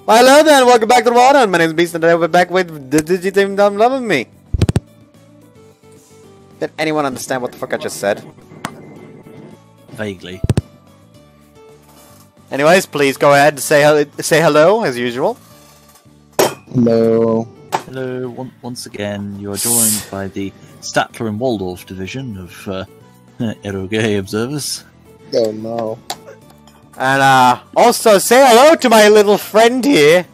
Well, hello then, welcome back to the water. My name is Beast and today we're back with the Ditzy team done loving me. Did anyone understand what the fuck I just said? Vaguely. Anyways, please go ahead and say hello as usual. Hello. Hello, once again, you are joined by the Statler and Waldorf division of Eroge Observers. Oh no. And also say hello to my little friend here.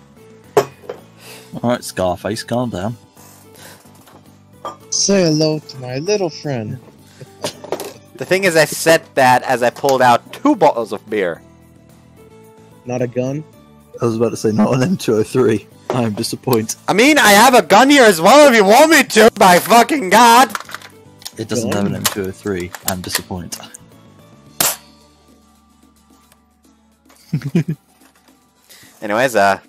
Alright, Scarface, calm down. Say hello to my little friend. The thing is, I said that as I pulled out 2 bottles of beer. Not a gun? I was about to say not an M203. I am disappointed. I mean, I have a gun here as well if you want me to, by fucking god! It doesn't have an M203. I'm disappointed. Anyways, not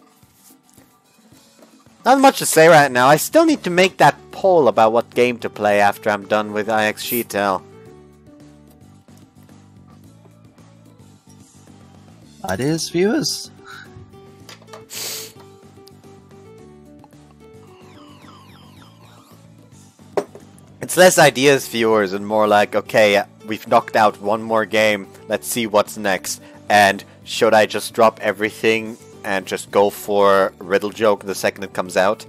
much to say right now. I still need to make that poll about what game to play after I'm done with IX Sheetel. Ideas, viewers? It's less ideas, viewers, and more like, okay, we've knocked out one more game, let's see what's next. And should I just drop everything and just go for Riddle Joke the second it comes out?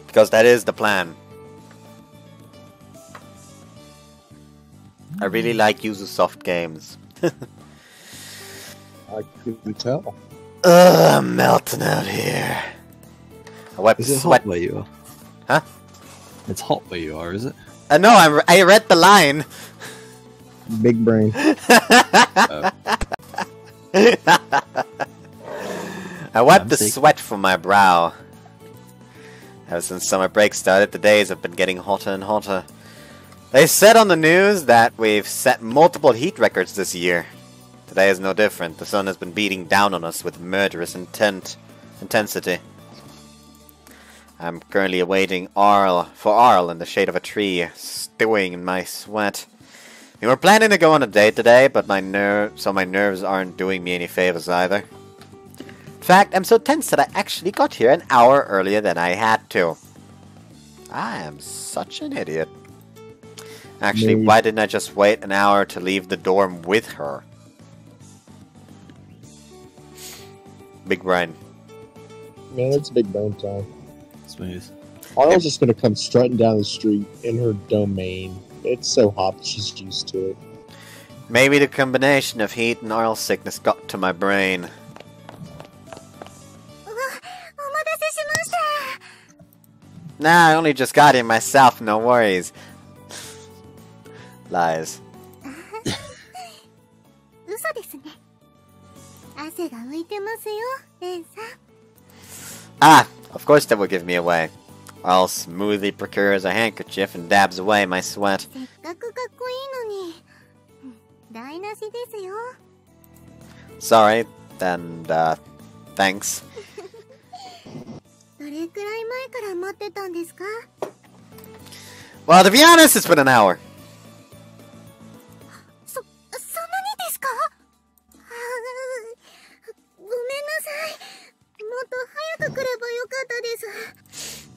Because that is the plan. I really like Ubisoft games. I couldn't tell. Ugh, I'm melting out here. I wipe Is it sweat. hot where you are? Huh? It's hot where you are, is it? No, I read the line. Big brain. Oh. I wiped the sweat from my brow. Ever since summer break started, the days have been getting hotter and hotter. They said on the news that we've set multiple heat records this year. Today is no different. The sun has been beating down on us with murderous intensity. I'm currently awaiting Arle in the shade of a tree, stewing in my sweat. We were planning to go on a date today, but my nerves aren't doing me any favors either. In fact, I'm so tense that I actually got here an hour earlier than I had to. I am such an idiot. Actually, why didn't I just wait an hour to leave the dorm with her? Big brain. Man, it's big brain time. Smooth. Arle's just gonna come strutting down the street in her domain. It's so hot that she's used to it. Maybe the combination of heat and oil sickness got to my brain. Nah, I only just got here myself, no worries. Lies. Ah, of course that will give me away. I'll smoothly procures a handkerchief and dabs away my sweat. Sorry, and thanks. Well, to be honest, it's been an hour.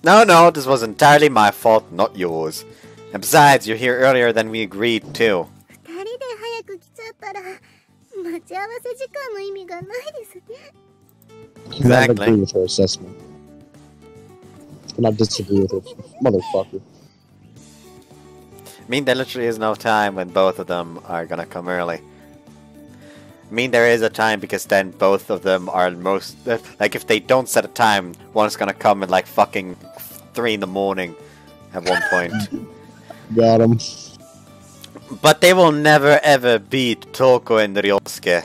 No, this was entirely my fault, not yours. And besides, you're here earlier than we agreed, too. Cannot agree with her assessment. Cannot disagree with her, motherfucker. I mean, there literally is no time when both of them are gonna come early. I mean, there is a time because then both of them are most... Like, if they don't set a time, one's gonna come at like fucking 3 in the morning at one point. Got him. But they will never ever beat Toko and Ryosuke.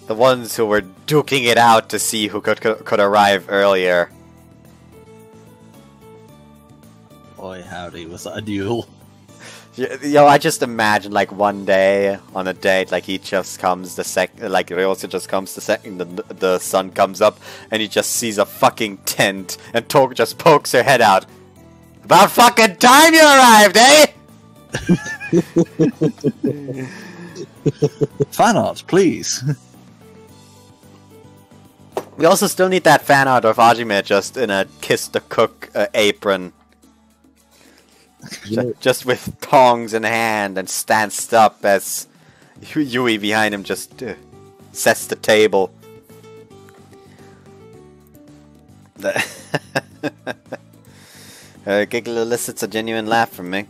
The ones who were duking it out to see who could arrive earlier. Boy, howdy, was that a duel? Yo, I just imagine like one day on a date, like he just comes like Ryosuke just comes the second the sun comes up, and he just sees a fucking tent, and Toko just pokes her head out. About fucking time you arrived, eh? Fan art, please. We also still need that fan art of Hajime just in a kiss the cook apron. Just with tongs in hand and stands up as Yui behind him just sets the table. Her giggle elicits a genuine laugh from me.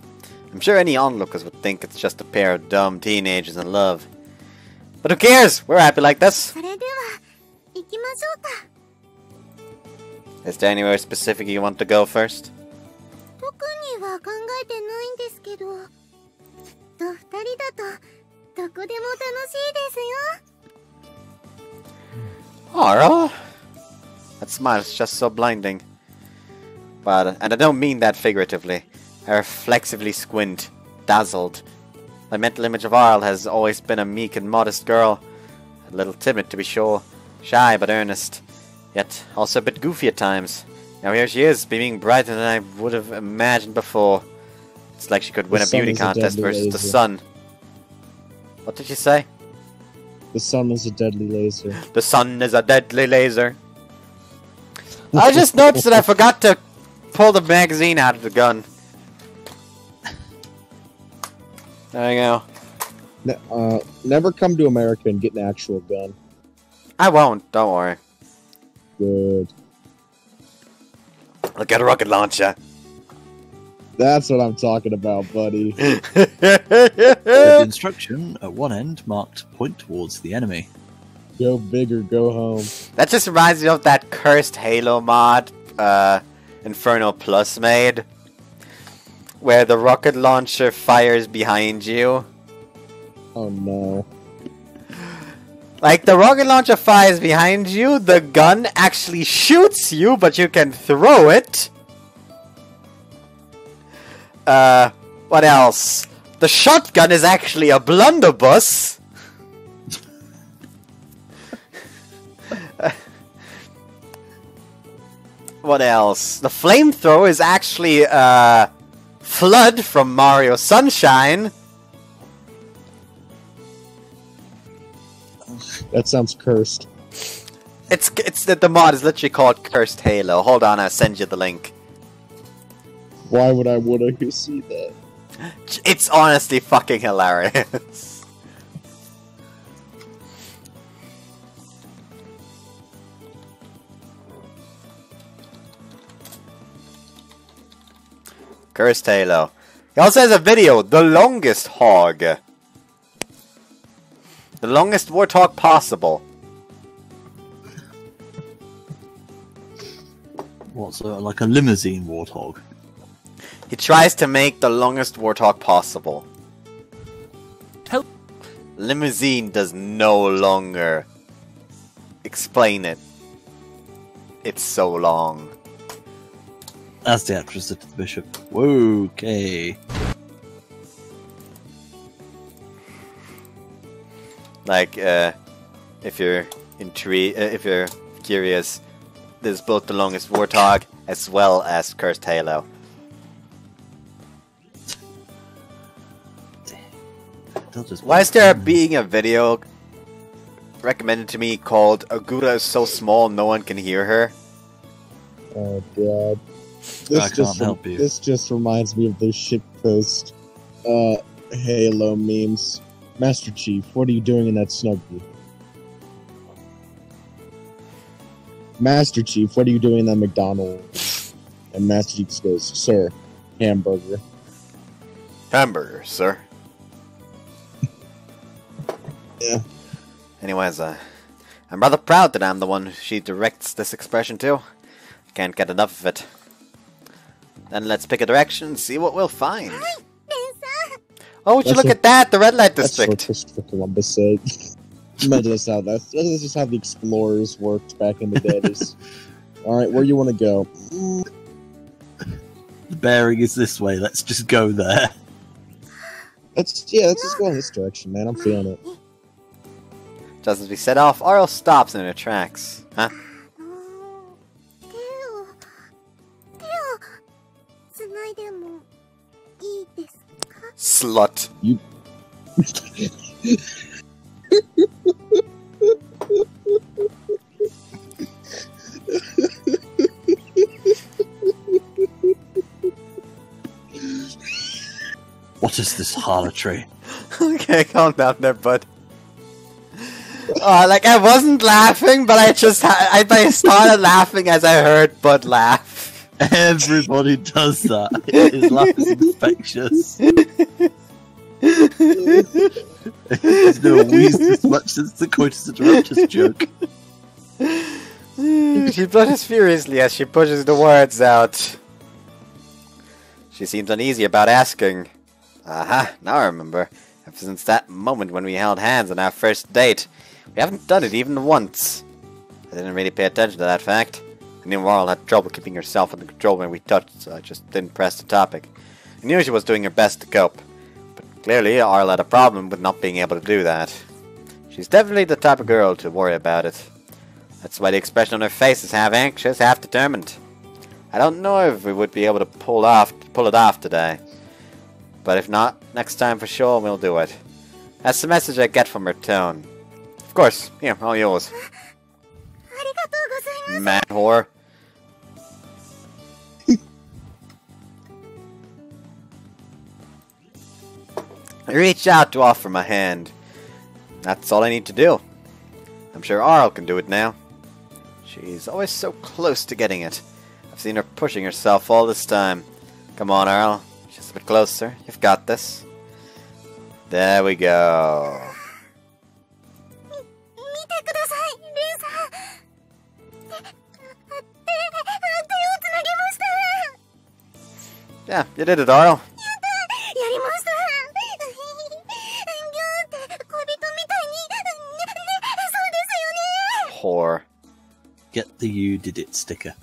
I'm sure any onlookers would think it's just a pair of dumb teenagers in love. But who cares? We're happy like this. Is there anywhere specific you want to go first? Arle? That smile is just so blinding. But, and I don't mean that figuratively. I reflexively squint, dazzled. My mental image of Arle has always been a meek and modest girl. A little timid, to be sure. Shy, but earnest. Yet, also a bit goofy at times. Now here she is, beaming brighter than I would have imagined before. It's like she could win a beauty contest versus the sun. What did you say? The sun is a deadly laser. The sun is a deadly laser. I just noticed that I forgot to pull the magazine out of the gun. There you go. Never come to America and get an actual gun. I won't, don't worry. Good. I'll get a rocket launcher. That's what I'm talking about, buddy. The instruction at one end marked point towards the enemy. Go big or go home. That just reminds me of that cursed Halo mod Inferno Plus made, where the rocket launcher fires behind you. Oh no. Like, the rocket launcher fires behind you, the gun actually shoots you, but you can throw it. What else? The shotgun is actually a blunderbuss. What else? The flamethrower is actually Flood from Mario Sunshine. That sounds cursed. It's the mod is literally called Cursed Halo. Hold on, I'll send you the link. Why would I want to see that? It's honestly fucking hilarious. Cursed Halo. He also has a video, The Longest Hog. The longest warthog possible. What's like a limousine warthog? He tries to make the longest warthog possible. Limousine does no longer explain it. It's so long. That's the actress to the bishop. Whoa, okay. Like, if you're if you're curious, there's both the longest warthog as well as Cursed Halo. Why is there being a video recommended to me called "Agura is so small no one can hear her"? Oh god. I can't help you. This just reminds me of those shitpost Halo memes. Master Chief, what are you doing in that snuggie? Master Chief, what are you doing in that McDonald's? And Master Chief goes, sir, hamburger. Hamburger, sir. Yeah. Anyways, I'm rather proud that I'm the one she directs this expression to. Can't get enough of it. Then let's pick a direction and see what we'll find. Oh, would you look at that? The red light district. That's what Christopher Columbus said. That's just how the explorers worked back in the day. Alright, where you want to go? The bearing is this way. Let's just go there. Let's just go in this direction, man. I'm feeling it. Just as we set off, Arle stops in her tracks. Huh? Slut. You. What is this harlotry? Okay, calm down there, bud. Like, I wasn't laughing, but I started laughing as I heard Bud laugh. Everybody does that. His laugh is infectious. He's never wheezed as much since the coitus interruptus joke. She blushes furiously as she pushes the words out. She seems uneasy about asking. Aha, now I remember. Ever since that moment when we held hands on our first date, we haven't done it even once. I didn't really pay attention to that fact. I knew Arle had trouble keeping herself under control when we touched, so I just didn't press the topic. I knew she was doing her best to cope, but clearly Arle had a problem with not being able to do that. She's definitely the type of girl to worry about it. That's why the expression on her face is half anxious, half determined. I don't know if we would be able to pull it off today. But if not, next time for sure we'll do it. That's the message I get from her tone. Of course, here, all yours. Man whore. I reached out to offer my hand. That's all I need to do. I'm sure Arle can do it now. She's always so close to getting it. I've seen her pushing herself all this time. Come on, Arle. Just a bit closer. You've got this. There we go. Yeah, you did it, Arle. Whore. Get the "you did it" sticker.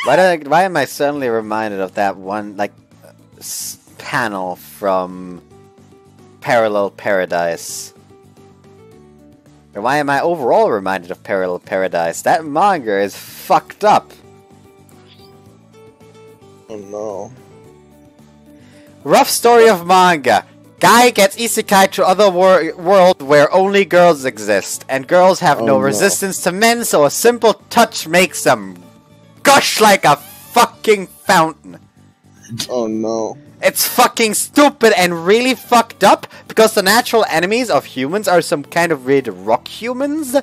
Why am I suddenly reminded of that one, like, panel from Parallel Paradise? Or why am I overall reminded of Parallel Paradise? That manga is fucked up. Oh no. Rough story of manga. Guy gets isekai to other world where only girls exist, and girls have no resistance to men, so a simple touch makes them gush like a fucking fountain. Oh no. It's fucking stupid and really fucked up, because the natural enemies of humans are some kind of weird rock humans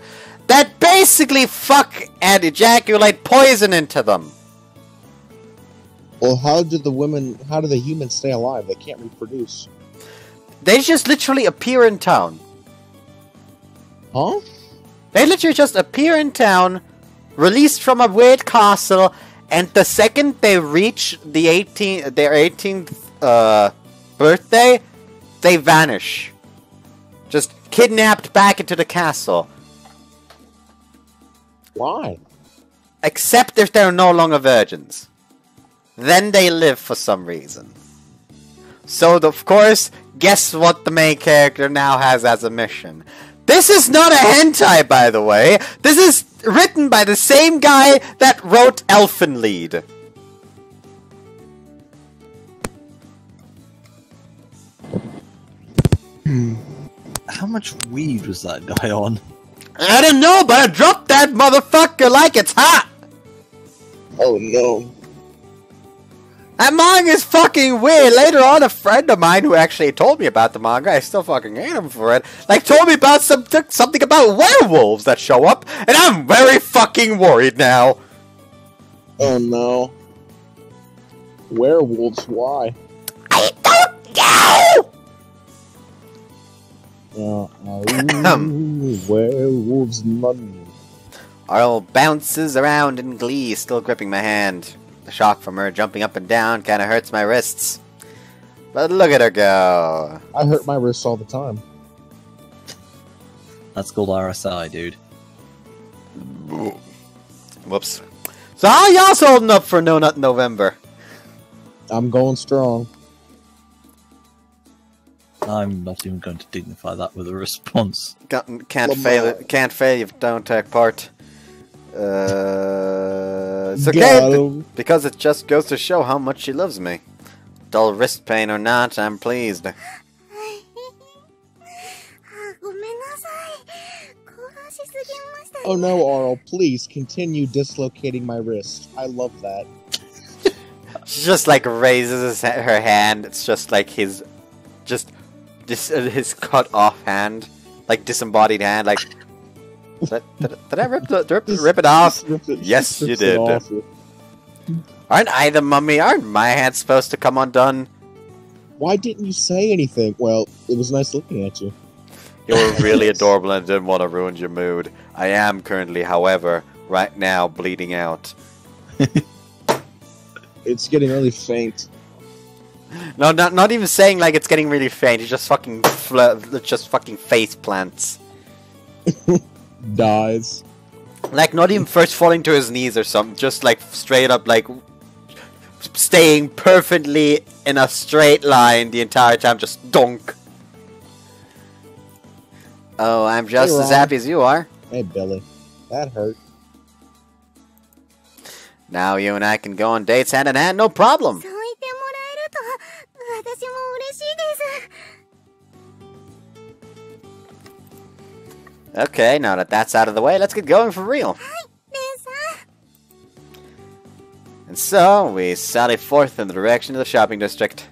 that basically fuck and ejaculate poison into them. Well, how do the humans stay alive? They can't reproduce. They just literally appear in town. Huh? They literally just appear in town, released from a weird castle, and the second they reach their 18th birthday, they vanish. Just kidnapped back into the castle. Why? Except if they're no longer virgins. Then they live for some reason. So, of course, guess what the main character now has as a mission? This is not a hentai, by the way. This is written by the same guy that wrote Elfen Lied. How much weed was that guy on? I don't know, but I dropped that motherfucker like it's hot! Oh no. That manga is fucking weird. Later on, a friend of mine who actually told me about the manga, I still fucking hate him for it, like, told me about something about werewolves that show up, and I'm very fucking worried now. Oh no. Werewolves, why? I don't know! Werewolves money. Arle bounces around in glee, still gripping my hand. The shock from her jumping up and down kinda hurts my wrists. But look at her go. I hurt my wrists all the time. That's called RSI, dude. Whoops. So how y'all holding up for No Nut November? I'm going strong. I'm not even going to dignify that with a response. Can't fail it. Can't fail if you don't take part. It's okay, because it just goes to show how much she loves me. Dull wrist pain or not, I'm pleased. Oh no, Arl, please continue dislocating my wrist. I love that. She just like raises her hand. It's just like his cut off hand, like disembodied hand. Like did I rip it off? Yes, you did. Aren't I the mummy? Aren't my hands supposed to come undone? Why didn't you say anything? Well, it was nice looking at you. You were really adorable and didn't want to ruin your mood. I am currently, however, right now bleeding out. It's getting really faint. No, not even saying like it's getting really faint. It's just fucking face plants. Dies. Like not even first falling to his knees or something. Just like straight up like staying perfectly in a straight line the entire time. Just donk. Oh, I'm just as happy as you are. Hey, Billy. That hurt. Now you and I can go on dates hand in hand, no problem. Okay, now that that's out of the way, let's get going for real. And so, we sally forth in the direction of the shopping district.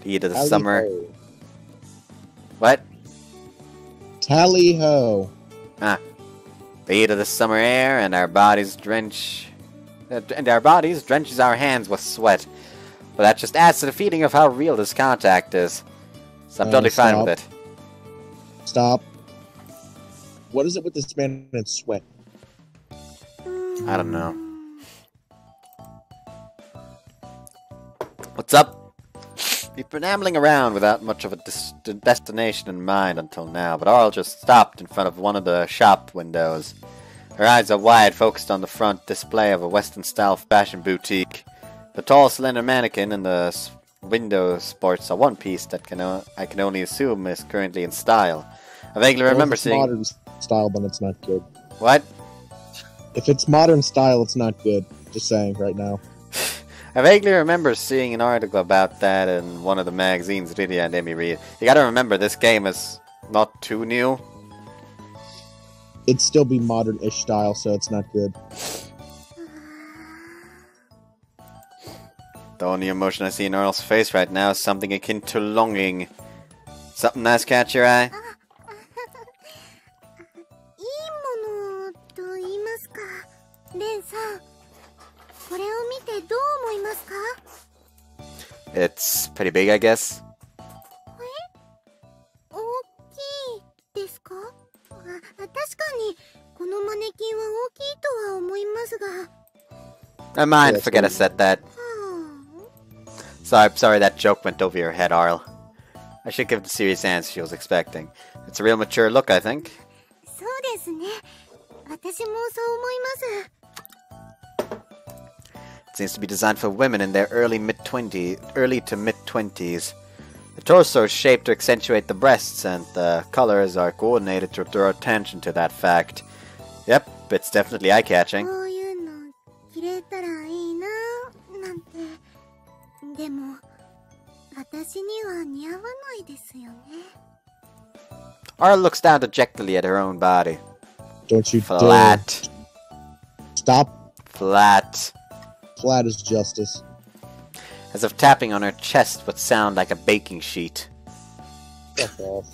The heat of the summer. What? Tally-ho. The heat of the summer air and our bodies drenches our hands with sweat. But that just adds to the feeling of how real this contact is. So I'm totally fine with it. Stop. What is it with this man and sweat? I don't know. What's up? We've been ambling around without much of a destination in mind until now, but Arl just stopped in front of one of the shop windows. Her eyes are wide, focused on the front display of a Western-style fashion boutique. The tall, slender mannequin in the window sports a one-piece that I can only assume is currently in style. I vaguely remember seeing... modern style, but it's not good. What? If it's modern style, it's not good. Just saying right now. I vaguely remember seeing an article about that in one of the magazines Lydia and Amy read. You gotta remember, this game is not too new. It'd still be modern-ish style, so it's not good. The only emotion I see in Earl's face right now is something akin to longing. Something nice catch your eye? It's pretty big, I guess. Never mind, forget I said that. Sorry that joke went over your head, Arl. I should give the serious answer she was expecting. It's a real mature look, I think. It seems to be designed for women in their early to mid-20s. The torso is shaped to accentuate the breasts, and the colors are coordinated to draw attention to that fact. Yep, it's definitely eye-catching. Arl looks down dejectedly at her own body. Don't you Flat. Stop. Flat. Flat as justice. As if tapping on her chest would sound like a baking sheet. Fuck off.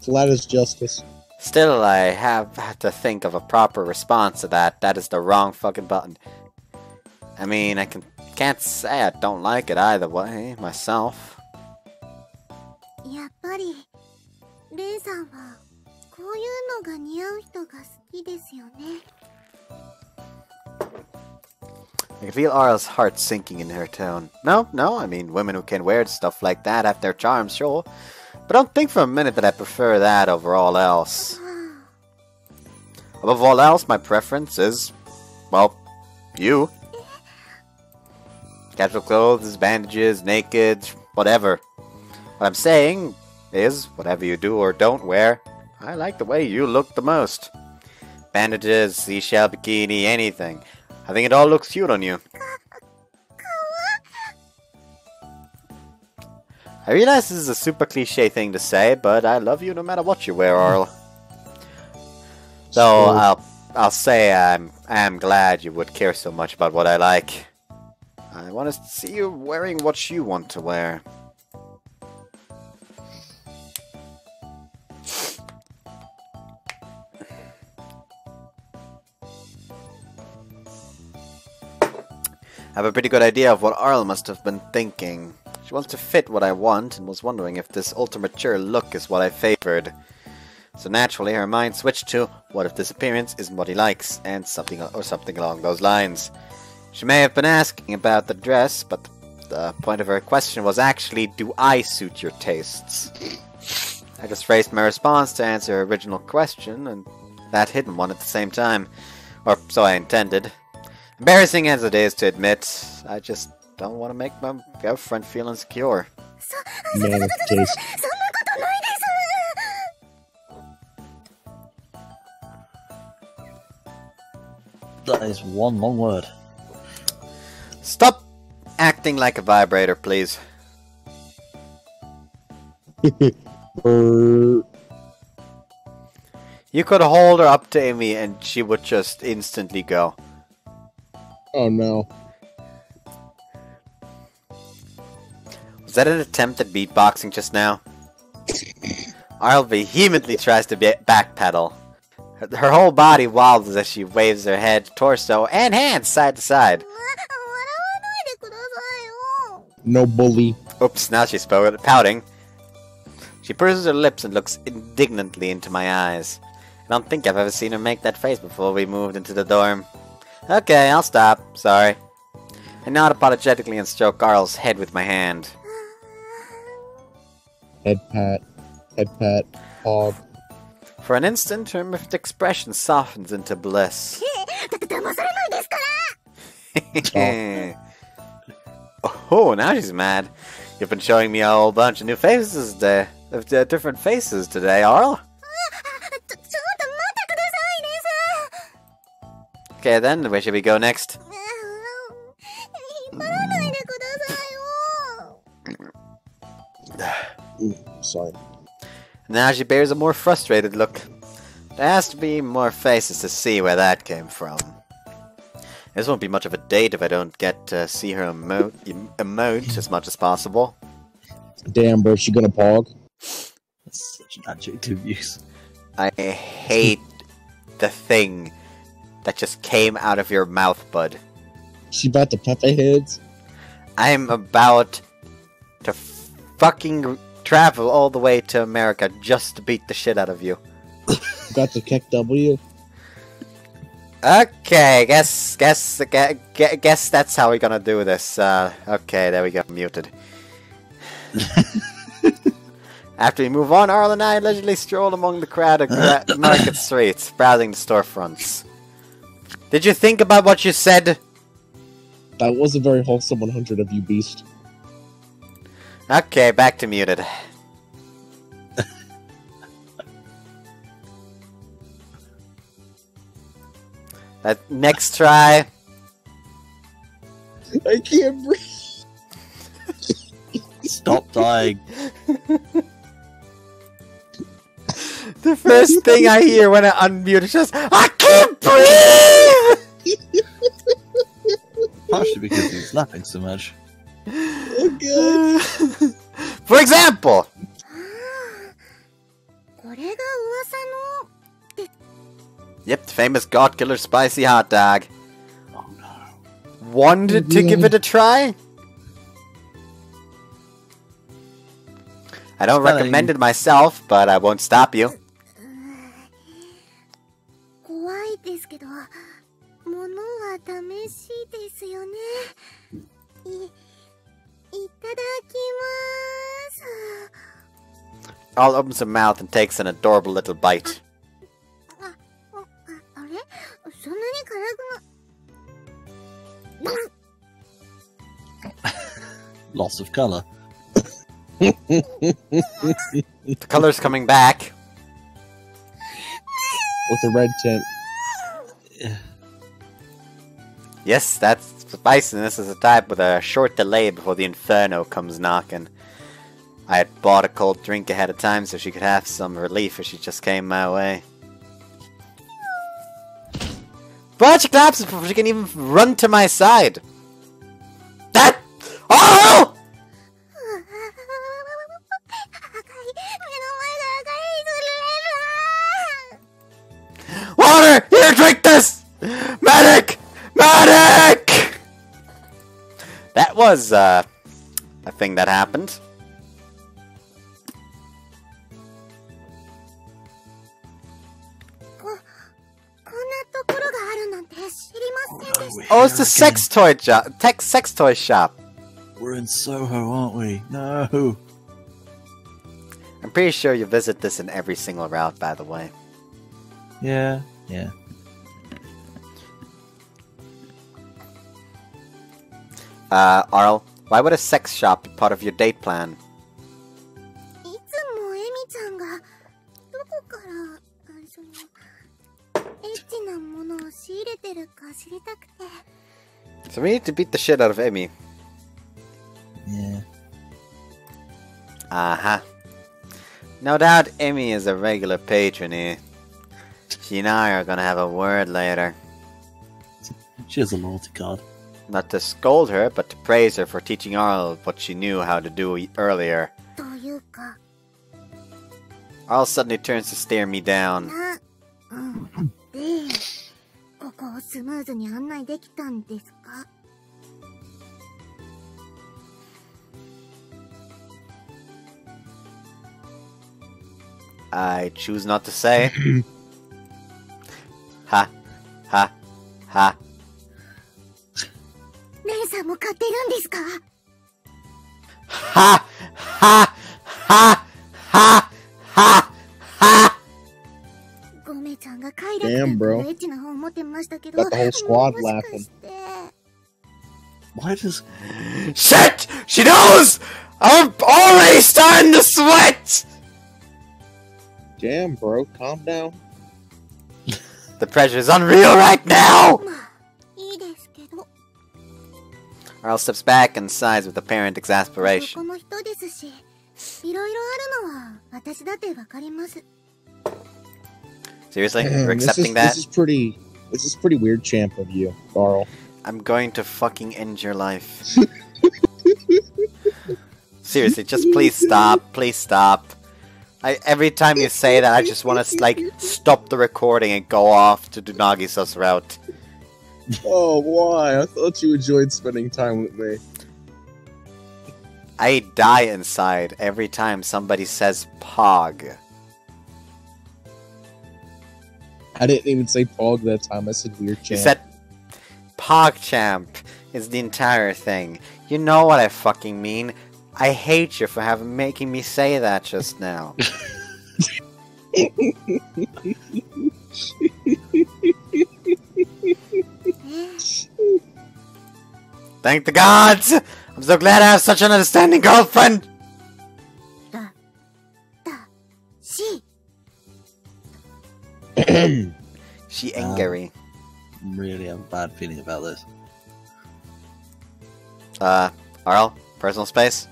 Flat as justice. Still, I have to think of a proper response to that. That is the wrong fucking button. I mean, I can't say I don't like it either way, myself. I can feel Arl's heart sinking in her tone. No, I mean, women who can wear stuff like that have their charms, sure. But don't think for a minute that I prefer that over all else. Above all else, my preference is, well, you. Casual clothes, bandages, naked, whatever. What I'm saying is, whatever you do or don't wear, I like the way you look the most. Bandages, seashell bikini, anything. I think it all looks cute on you. I realize this is a super cliche thing to say, but I love you no matter what you wear, Arl. So, I'll say I am glad you would care so much about what I like. I want to see you wearing what you want to wear. I have a pretty good idea of what Arle must have been thinking. She wants to fit what I want and was wondering if this ultra-mature look is what I favored. So naturally her mind switched to, what if this appearance isn't what he likes, and something along those lines. She may have been asking about the dress, but the point of her question was actually, do I suit your tastes? I just phrased my response to answer her original question, and that hidden one at the same time. Or so I intended. Embarrassing as it is to admit, I just don't want to make my girlfriend feel insecure. Man of taste. That is one long word. Stop acting like a vibrator, please. You could hold her up to Amy and she would just instantly go. Oh no. Was that an attempt at beatboxing just now? Arle vehemently tries to backpedal. Her whole body wobbles as she waves her head, torso, and hands side to side. No bully. Oops, now she's pouting. She purses her lips and looks indignantly into my eyes. I don't think I've ever seen her make that face before we moved into the dorm. Okay, I'll stop. Sorry. I nod apologetically and stroke Arle's head with my hand. Head pat, hog. For an instant, her miffed expression softens into bliss. Oh, now she's mad. You've been showing me a whole bunch of new faces today. Different faces today, Arle. Okay then, where should we go next? Sorry. Now she bears a more frustrated look. There has to be more faces to see where that came from. This won't be much of a date if I don't get to see her emote as much as possible. Damn, bro, she gonna pog? That's such an adjective use. I hate the thing that just came out of your mouth, bud. She about to Pepe heads? I'm about to fucking travel all the way to America just to beat the shit out of you. Got the Keck W? Okay, guess that's how we're gonna do this. Okay, there we go, muted. After we move on, Arle and I leisurely stroll among the crowded market streets, browsing the storefronts. Did you think about what you said? That was a very wholesome 100 of you, beast. Okay, back to muted. Next try. I can't breathe. Stop dying. The first thing I hear when I unmute is just, I can't breathe! Partially because he's laughing so much. Oh god. For example! Yep, the famous God Killer Spicy Hot Dog. Oh no. Wanted to give it a try? I don't recommend it myself, but I won't stop you. Arle opens her mouth and takes an adorable little bite. Loss of colour. The color's coming back. With a red tint. Yes, that's spiciness is a type with a short delay before the inferno comes knocking. I had bought a cold drink ahead of time so she could have some relief if she just came my way. Watch it collapses before she can even run to my side. That. Oh! Water! Here, drink this! Medic! Medic! That was, a thing that happened. Oh, it's the sex toy shop. We're in Soho, aren't we? No. I'm pretty sure you visit this in every single route, by the way. Yeah. Arl, why would a sex shop be part of your date plan? So we need to beat the shit out of Emmy. Yeah. Uh-huh. No doubt Emmy is a regular patron here. She and I are gonna have a word later. She has a loyalty card. Not to scold her, but to praise her for teaching Arl what she knew how to do earlier. Arl suddenly turns to stare me down. I choose not to say. Ha. Ha. Ha. Ha. Ha. Ha. Ha. Ha. Ha. Damn, bro. Got the whole squad laughing. Why does... Shit! She knows! I'm already starting to sweat! Damn, bro. Calm down. The pressure's unreal right now! Arl steps back and sighs with apparent exasperation. Seriously? You're accepting that? This is pretty weird, champ of you, Carl. I'm going to fucking end your life. Seriously, just please stop. Please stop. Every time you say that, I just want to, like, stop the recording and go off to do Nagisa's route. Oh, why? I thought you enjoyed spending time with me. I die inside every time somebody says Pog. I didn't even say Pog that time. I said weird champ. You said PogChamp is the entire thing. You know what I fucking mean. I hate you for making me say that just now. Thank the gods! I'm so glad I have such an understanding girlfriend! She angry. Really have a bad feeling about this. Arl, personal space?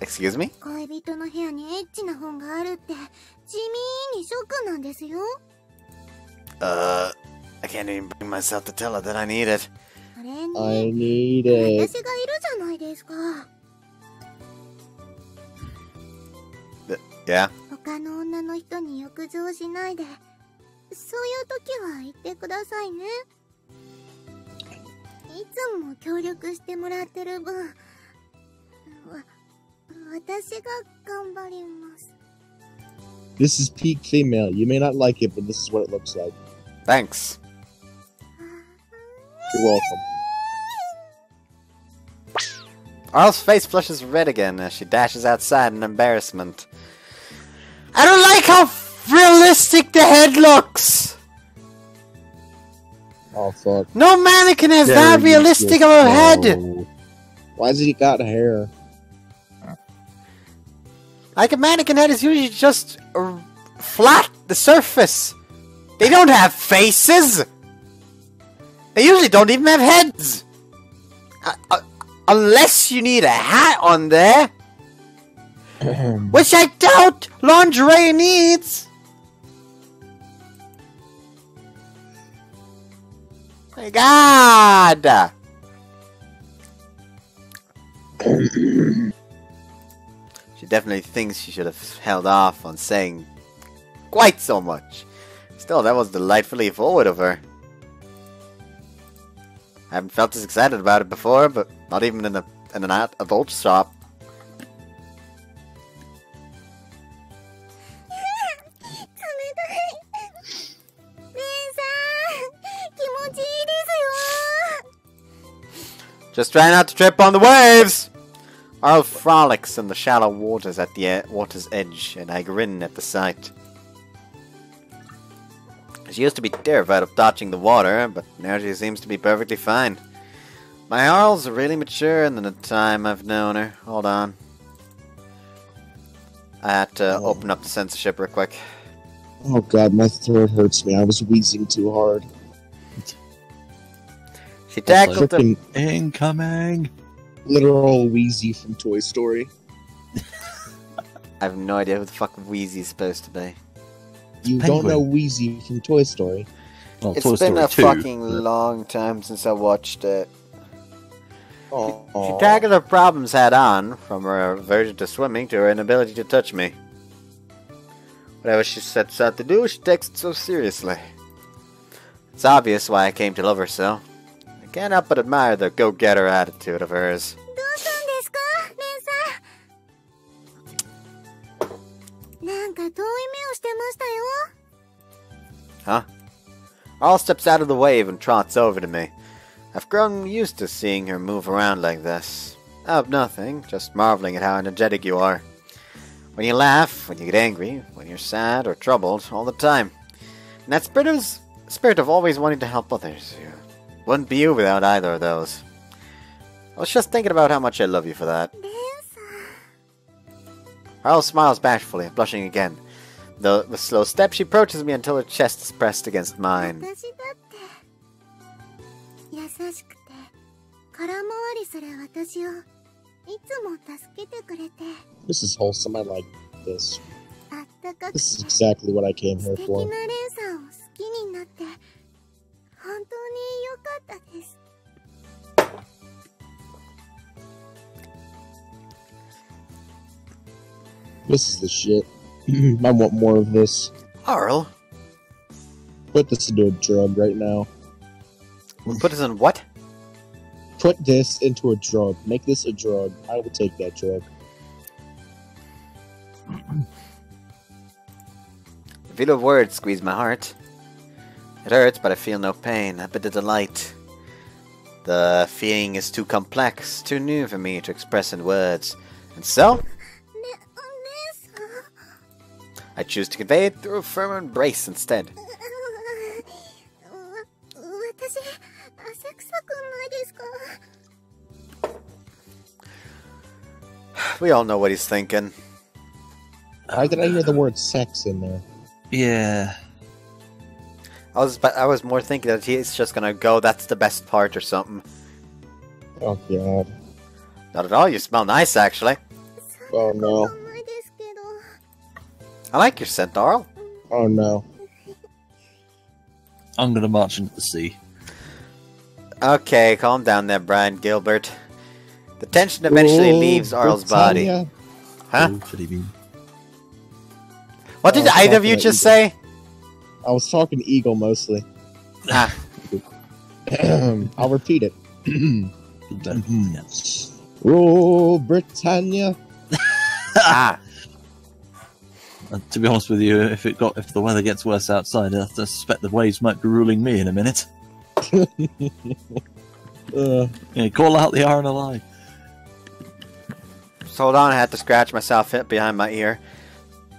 Excuse me? I can't even bring myself to tell her that I need it. I need it. Yeah? This is peak female. You may not like it, but this is what it looks like. Thanks. You're welcome. Arl's face flushes red again as she dashes outside in embarrassment. I don't like how realistic the head looks! Oh, fuck. No mannequin has that realistic of a head! Why has he got hair? Like a mannequin head is usually just flat, the surface. They don't have faces! They usually don't even have heads! Unless you need a hat on there! Which I doubt lingerie needs! My God! She definitely thinks she should have held off on saying quite so much. Still, that was delightfully forward of her. I haven't felt this excited about it before, but not even in an adult shop. Just try not to trip on the waves! Arle frolics in the shallow waters at the water's edge, and I grin at the sight. She used to be terrified of touching the water, but now she seems to be perfectly fine. My Arle's really mature in the time I've known her. Hold on. I had to open up the censorship real quick. Oh god, my throat hurts me. I was wheezing too hard. She tackled the... Incoming! Literal Wheezy from Toy Story. I have no idea who the fuck Wheezy's supposed to be. You don't know Wheezy from Toy Story? Well, It's Toy been Story a 2, fucking but- long time since I watched it. Oh, She tackled her problems head on, from her aversion to swimming to her inability to touch me. Whatever she sets out to do, she takes it so seriously. It's obvious why I came to love her so. I can't help but admire the go-getter attitude of hers. Huh? Arle steps out of the wave and trots over to me. I've grown used to seeing her move around like this. Of nothing, just marveling at how energetic you are. When you laugh, when you get angry, when you're sad or troubled, all the time. And that spirit of always wanting to help others. You wouldn't be you without either of those. I was just thinking about how much I love you for that. Arle smiles bashfully, blushing again. With slow steps, she approaches me until her chest is pressed against mine. this is wholesome. I like this. This is exactly what I came here for. This is the shit. I want more of this. Arle? Put this into a drug right now. Put us in what? Put this into a drug. Make this a drug. I will take that drug. The feel of words squeeze my heart. It hurts, but I feel no pain, a bit of delight. The feeling is too complex, too new for me to express in words. And so, I choose to convey it through a firm embrace instead. We all know what he's thinking. Why did I hear the word sex in there? Yeah. I was more thinking that he's just gonna go, that's the best part or something. Oh god. Not at all, you smell nice actually. Oh no. I like your scent, Arle. Oh no. I'm gonna march into the sea. Okay, calm down there, Brian Gilbert. The tension eventually leaves Arle's body. Britannia. Huh? Oh, what do you mean? What did I was either of talking you to just Eagle. say? I was talking Eagle mostly. Ah, I'll repeat it. Yes. Rule Britannia. ah. To be honest with you, if the weather gets worse outside, I suspect the waves might be ruling me in a minute. Yeah, call out the RNLI. Just hold on, I had to scratch myself behind my ear.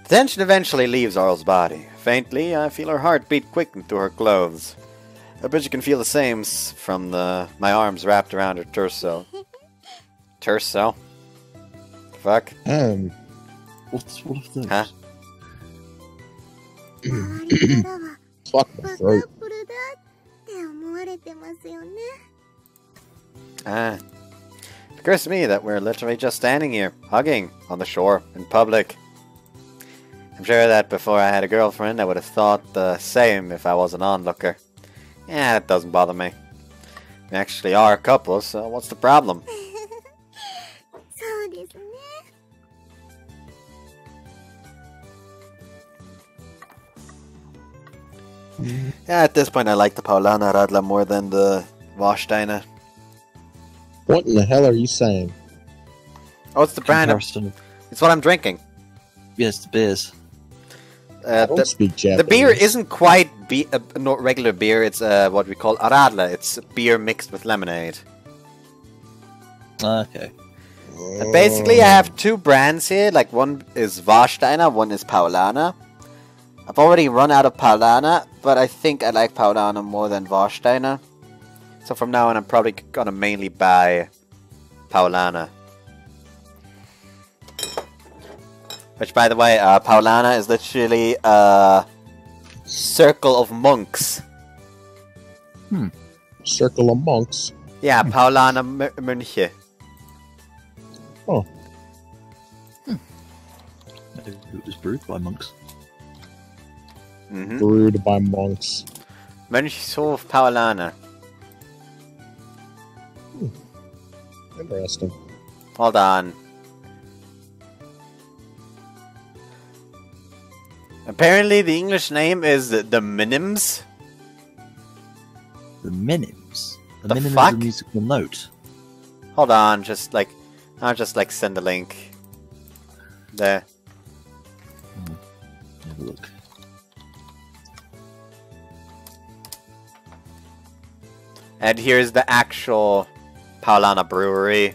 The tension eventually leaves Arle's body. Faintly, I feel her heartbeat quicken through her clothes. I bet you can feel the same from my arms wrapped around her torso. Torso? Fuck. What of those? Huh? Fuck my throat. Ah. It occurs to me that we're literally just standing here, hugging, on the shore, in public. I'm sure that before I had a girlfriend, I would have thought the same if I was an onlooker. Yeah, it doesn't bother me. We actually are a couple, so what's the problem? Yeah, at this point I like the Paulana Radler more than the Warsteiner. What in the hell are you saying? Oh, it's the brand. It's what I'm drinking. Yes, the beers. I don't speak Japanese. The beer isn't quite not regular beer. It's what we call Radler. It's beer mixed with lemonade. Okay. And basically, I have two brands here. Like, one is Warsteiner, one is Paulana. I've already run out of Paulana, but I think I like Paulana more than Warsteiner. So from now on, I'm probably gonna mainly buy Paulana. Which, by the way, Paulana is literally a circle of monks. Circle of monks? Yeah, Paulana Mönche. Oh. It was brewed by monks. Brewed by monks. Mönchshof Paulana. Interesting. Hold on. Apparently the English name is the Minims. The Minims? The Minim fuck? is a musical note. Hold on, I'll just send a link. There. Have a look. And here's the actual Paulana brewery.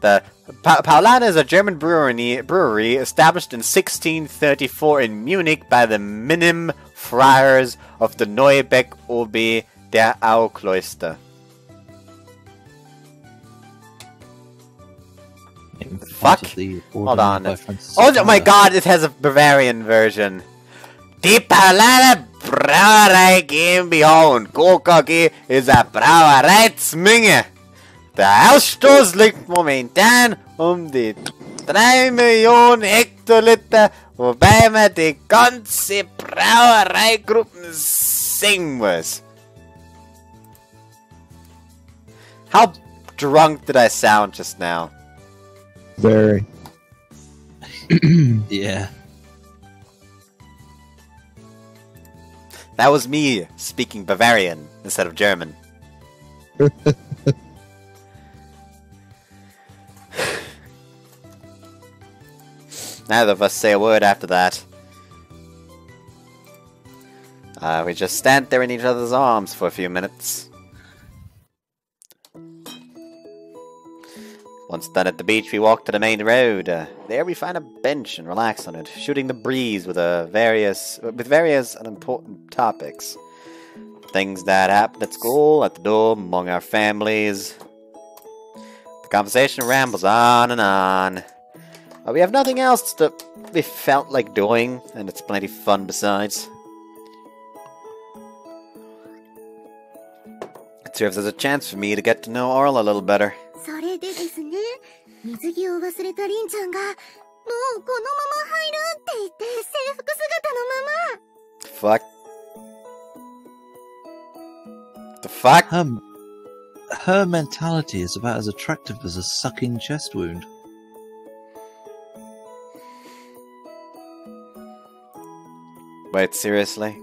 The Paulana is a German brewery established in 1634 in Munich by the Minim Friars of the Neubeck Obi der Aukloster. Fuck! Hold on. Oh my god, it has a Bavarian version. Die Paulana Brauerei GmbH KG ist a Brauereizmenge. Der Ausstoß liegt momentan die 3 Millionen Hektoliter, wobei man die ganze Brauereigruppen singen muss. How drunk did I sound just now? Very. Yeah. That was me speaking Bavarian instead of German. Neither of us say a word after that. We just stand there in each other's arms for a few minutes. Once done at the beach, we walk to the main road. There we find a bench and relax on it, shooting the breeze with various and important topics. Things that happen at school, at the dorm, among our families. The conversation rambles on and on. We have nothing else that we felt like doing, and it's plenty fun besides. It serves as a chance for me to get to know Arle a little better. Fuck. The fuck? Her mentality is about as attractive as a sucking chest wound. Wait, seriously?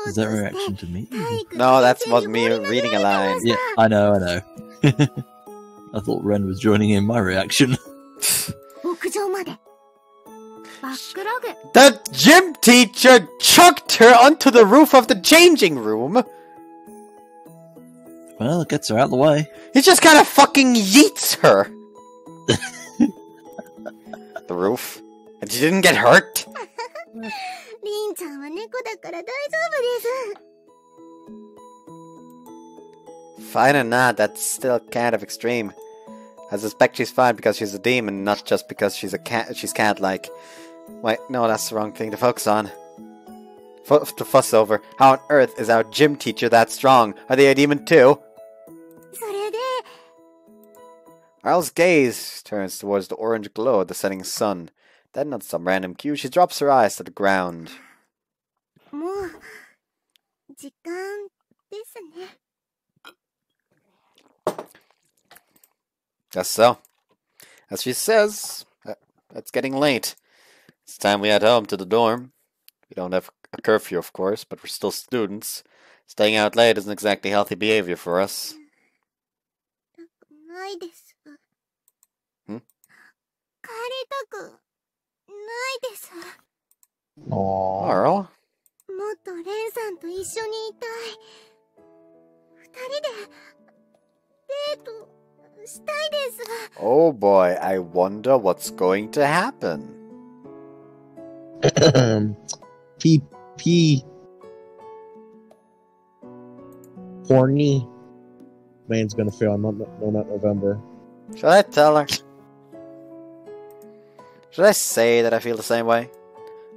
Is that a reaction to me? No, that was me reading a line. Yeah, I know. I thought Ren was joining in my reaction. The gym teacher chucked her onto the roof of the changing room. Well, it gets her out of the way. He just kind of fucking yeets her. The roof. And she didn't get hurt. Fine or not, that's still kind of extreme. I suspect she's fine because she's a demon, not just because she's a cat. She's cat-like. Wait, no, that's the wrong thing to focus on. To fuss over. How on earth is our gym teacher that strong? Are they a demon too? Arle's gaze turns towards the orange glow of the setting sun. Then, on some random cue, she drops her eyes to the ground. もう時間ですね。 Guess so. As she says, it's getting late. It's time we head home to the dorm. We don't have a curfew, of course, but we're still students. Staying out late isn't exactly healthy behavior for us. ないです。ん？帰りたくないです。 Aww. Arl? もっとレンさんと一緒にいたい。二人でデートしたいです。 Oh boy, I wonder what's going to happen. PP. Horny. Man's gonna fail. No, not November. Should I tell her? Should I say that I feel the same way?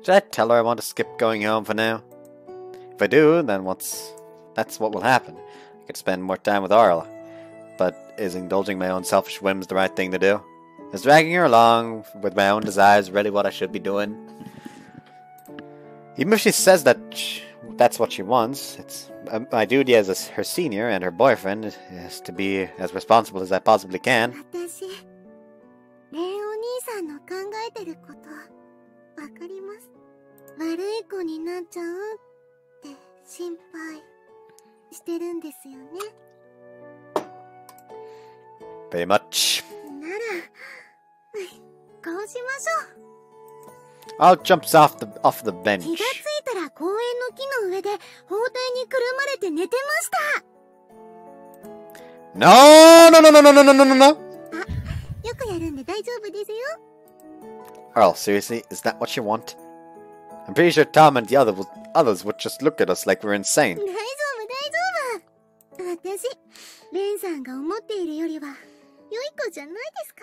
Should I tell her I want to skip going home for now? If I do, then that's what will happen. I could spend more time with Arla. But is indulging my own selfish whims the right thing to do? Is dragging her along with my own desires really what I should be doing? Even if she says that that's what she wants, it's my duty as her senior and her boyfriend is to be as responsible as I possibly can. 私、レンお兄さんの考えてること、わかります。悪い子になっちゃうって心配してるんですよね。 Very much. なら、こうしましょう。 I'll jump off the bench. 気がついたら公園の木の上で包帯にくるまれて寝てました。 No, no, no, no, no, no, no, no, no, no. あ、よくやるんで大丈夫ですよ。 Earl, seriously, is that what you want? I'm pretty sure Tom and the others would just look at us like we're insane. 大丈夫、大丈夫。私、レンさんが思っているよりは良い子じゃないですか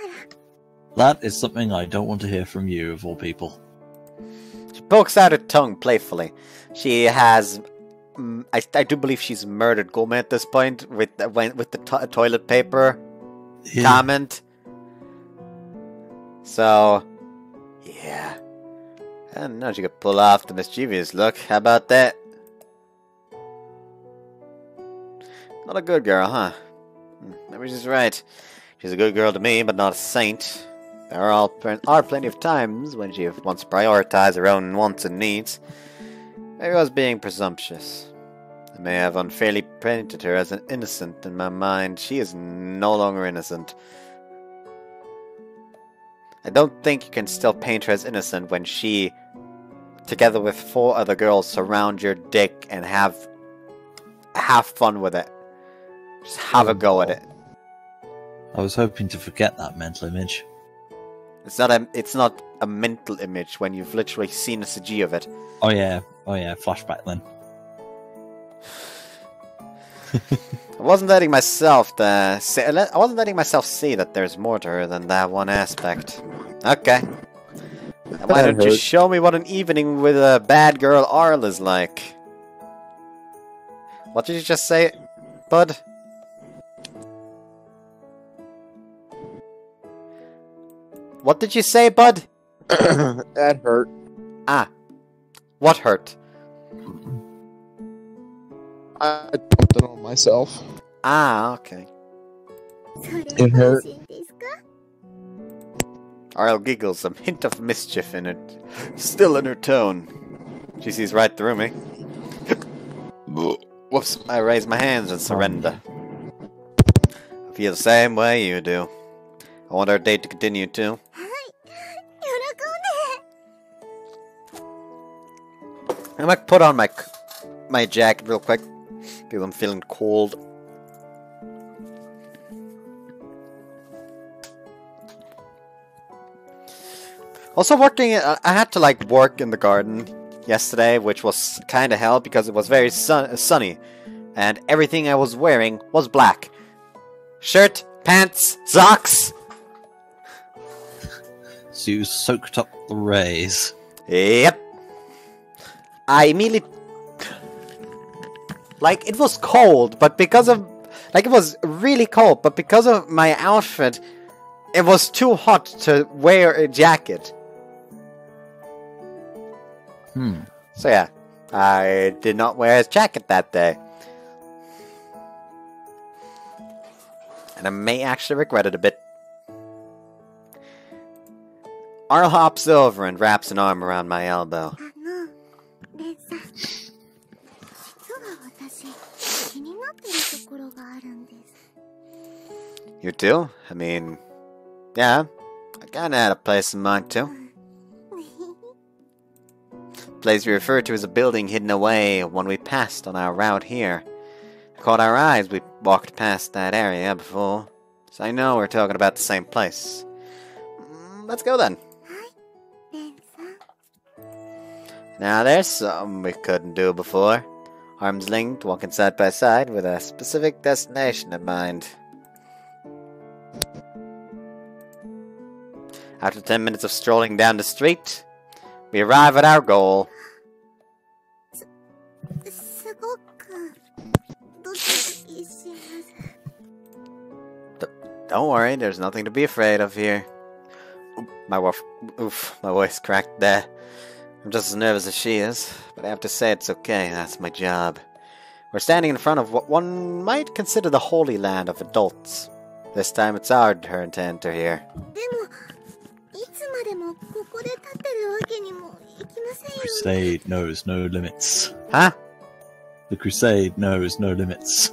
ら。 That is something I don't want to hear from you, of all people. She pokes out her tongue playfully. She has, I do believe she's murdered Gome at this point with the toilet paper comment. So, yeah. I don't know, she could pull off the mischievous look. How about that? Not a good girl, huh? Maybe she's right. She's a good girl to me, but not a saint. There are plenty of times when she wants to prioritize her own wants and needs. Maybe I was being presumptuous. I may have unfairly painted her as an innocent in my mind. She is no longer innocent. I don't think you can still paint her as innocent when she, together with 4 other girls, surround your dick and have fun with it. Just have a go at it. I was hoping to forget that mental image. It's not a mental image when you've literally seen a CG of it. Oh yeah, flashback then. I wasn't letting myself see that there's more to her than that one aspect. Okay. Why don't you show me what an evening with a bad girl Arl is like? What did you just say, bud? What did you say, bud? That hurt. Ah. What hurt? I dumped it on myself. Ah, okay. It hurt. Arl giggles, some hint of mischief in it, still in her tone. She sees right through me. Whoops, I raise my hands and surrender. I feel the same way you do. I want our date to continue too. I might put on my jacket real quick because I'm feeling cold. Also working, I had to work in the garden yesterday, which was kind of hell because it was very sunny, and everything I was wearing was black. Shirt, pants, socks. So you soaked up the rays. Yep. I immediately... it was cold, but because of... it was really cold, but because of my outfit, it was too hot to wear a jacket. Hmm. So yeah, I did not wear his jacket that day. And I may actually regret it a bit. Arl hops over and wraps an arm around my elbow. レンさん、実は私、気になってるところがあるんです。You too? I mean, yeah, I kinda had a place in mind too. The place we referred to as a building hidden away when we passed on our route here. It caught our eyes. We walked past that area before, so I know we're talking about the same place. Let's go then. レンさん。 Now there's something we couldn't do before. Arms linked, walking side by side with a specific destination in mind. After 10 minutes of strolling down the street, we arrive at our goal. すごくドキドキします。 Don't worry, there's nothing to be afraid of here. My voice cracked there. I'm just as nervous as she is, but I have to say it's okay, that's my job. We're standing in front of what one might consider the holy land of adults. This time it's our turn to enter here. でも、いつまでもここで立ってるわけにもいきませんよね。 Crusade knows no limits. Huh? The Crusade knows no limits.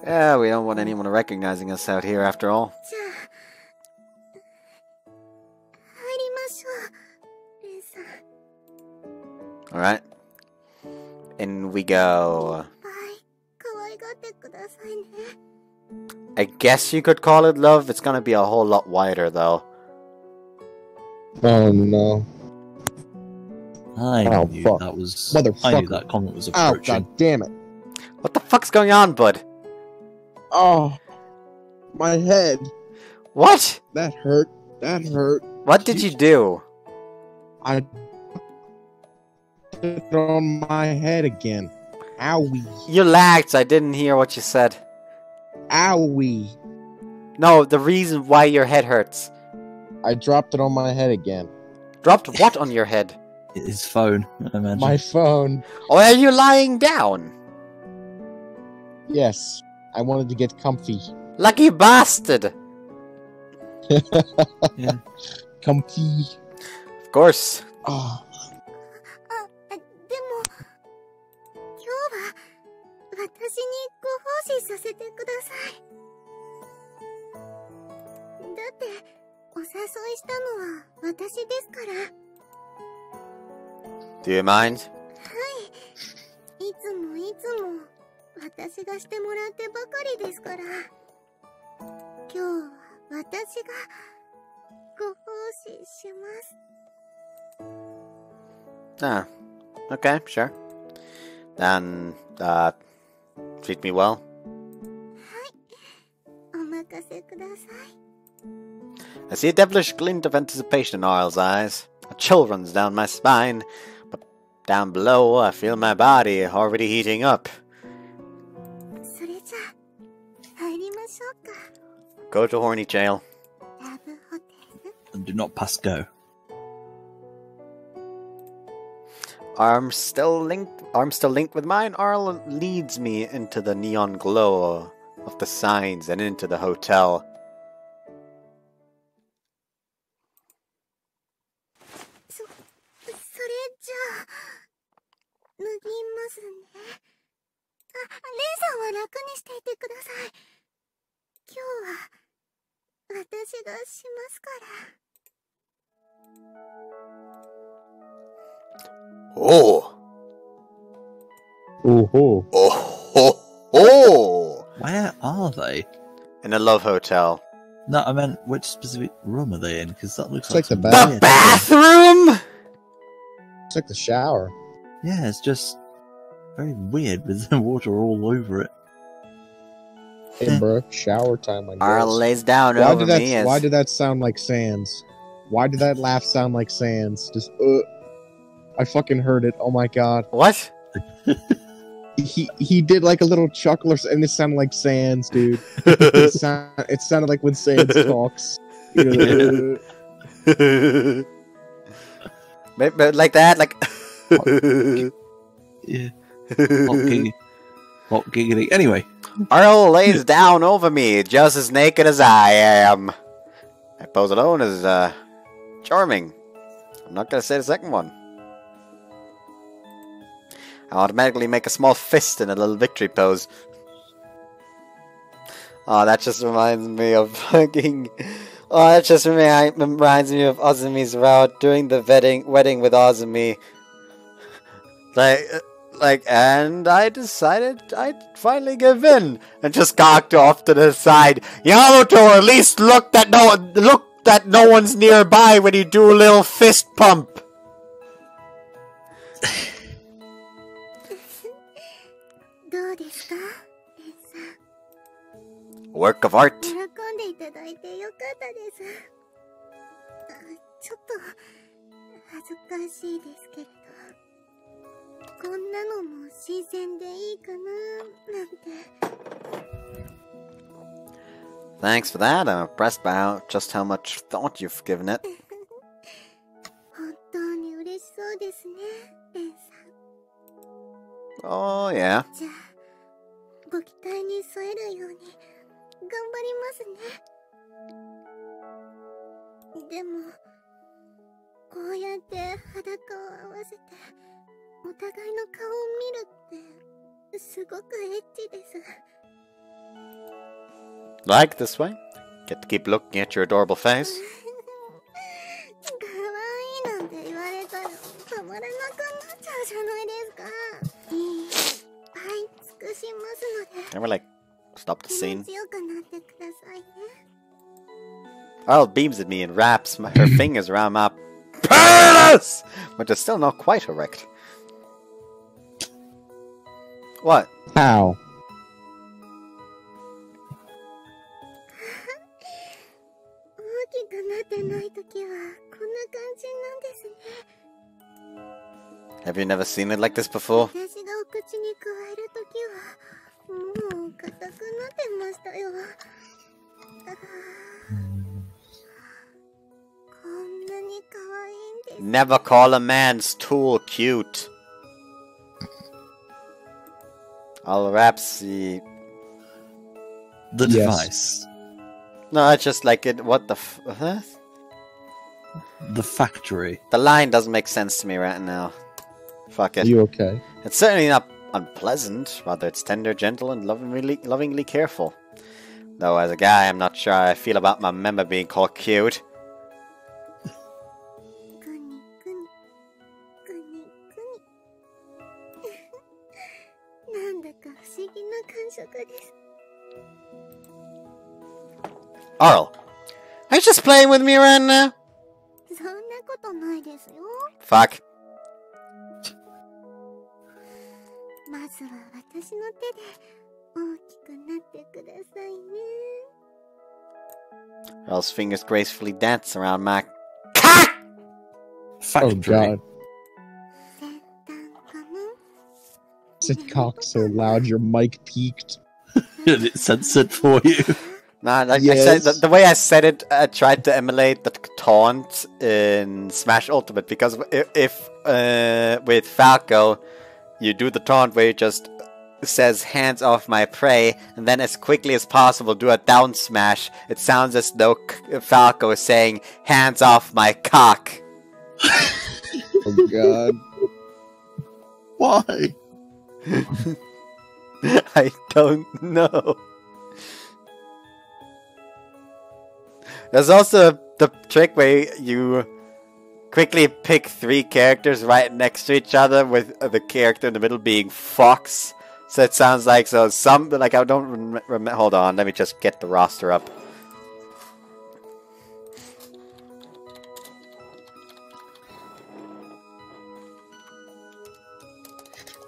Yeah, we don't want anyone recognizing us out here after all. じゃあ、入りましょう、レンさん。 Alright. In we go. 可愛がってくださいね。 I guess you could call it love. It's gonna be a whole lot wider, though. Oh no. I Oh, knew fuck. that was. Motherfucker. I knew that comment was Oh, approaching. god damn it. What the fuck's going on, bud? Oh. My head. What? That hurt. That hurt. What did you do? I put it on my head again. Owie. You lagged, so I didn't hear what you said. Owie. No, the reason why your head hurts. I dropped it on my head again. Dropped what on your head? His phone, I imagine. My phone. Or are you lying down? Yes. I wanted to get comfy. Lucky bastard! Yeah. Comfy. Of course. Oh. でも、今日は私にご奉仕させてください。だって、お誘いしたのは私ですから。 Do you mind? いつもいつも私がしてもらってばかりですから。今日は私がご奉仕します。 Ah. Okay, sure. Then, treat me well. お任せください。 I see a devilish glint of anticipation in Arl's eyes. A chill runs down my spine, but down below I feel my body already heating up. それじゃあ入りましょうか。 Go to horny jail. ラブホテル。 And do not pass go. Arms still linked with mine. Arl leads me into the neon glow of the signs and into the hotel. それじゃあ脱ぎますね。レイさんは楽にしていてください。今日は私がしますから。 Oh! Ooh. Oh! Ho, ho! Where are they? In a love hotel. No, I meant which specific room are they in? Because that looks It's like the some bath. The weird- bathroom? It's like the shower. Yeah, it's just very weird with the water all over it. Hey, bro. Shower time, I guess. Arl lays down Why over did that? me as... Why did that sound like Sans? Why did that laugh sound like Sans? Just I fucking heard it. Oh my god. What? He did like a little chuckle, and it sounded like Sans, dude. It sounded like when Sans talks. You know, But like that, like... Yeah. Hot giggity. Anyway. Arle lays down over me, just as naked as I am. That pose alone is, charming. I'm not gonna say the second one. I automatically make a small fist in a little victory pose. Oh, that just reminds me of fucking... Oh, that just reminds me of Ozumi's route during the wedding with Ozumi. And I decided I'd finally give in and just cocked off to the side. Yamato, at least look that no one's nearby when you do a little fist pump. Work of art. 喜んでいただいてよかったです。ちょっと恥ずかしいですけれど、こんなのも新鮮でいいかななんて。Thanks for that. I'm impressed by just how much thought you've given it. 本当に嬉しそうですね、レンさん。 Oh, yeah. じゃあ、ご期待に添えるように頑張りますね。でも、こうやって裸を合わせてお互いの顔を見るってすごくエッチです。 Like this way? Get to keep looking at your adorable face. 可愛いなんて言われたらたまらなくなっちゃうじゃないですか。いっぱい尽くしますので。 Can we, like, stop the 気 scene? 持ちよくなってくださいね。 Arle beams at me and wraps her fingers around my penis, which is still not quite erect. What? How? 大きくなってないときはこんな感じなんですね。 Have you never seen it like this before? 私がお口に加えるときはもう硬くなってましたよ。こんなに可愛いんです。 Never call a man's tool cute. I'll wraps the... The Yes. device. No, it's just like it. What the huh? The factory. The line doesn't make sense to me right now. Fuck Are it. you okay? It's certainly not unpleasant. Rather, it's tender, gentle, and lovingly careful. Though, as a guy, I'm not sure how I feel about my member being called cute. くにくにくにくになんだか不思議な感触です。 Arle, are you just playing with me right now? そんなことないですよ。 Fuck. まずは私の手で大きくなってくださいね。 Arle's fingers gracefully dance around my cock. Oh Factory. god. 先端かな。 Said cock so loud your mic peaked. And it's censored for you. Nah, like Yes. I said, the way I said it, I tried to emulate the taunt in Smash Ultimate, because if with Falco, you do the taunt where it just says hands off my prey, and then as quickly as possible do a down smash, it sounds as though Falco is saying hands off my cock. Oh god. Why? I don't know. There's also the trick where you quickly pick 3 characters right next to each other, with the character in the middle being Fox. So it sounds like like I don't remember. Hold on, let me just get the roster up.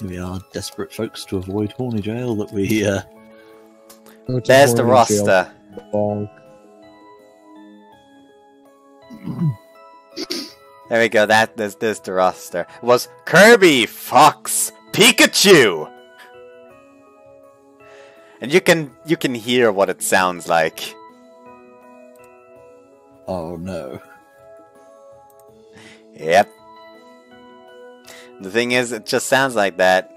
We are desperate folks to avoid horny jail that we Go to There's the horny jail. roster. Bonk. There we go. There's the roster. It was Kirby, Fox, Pikachu, and you can hear what it sounds like. Oh no. Yep. The thing is, it just sounds like that.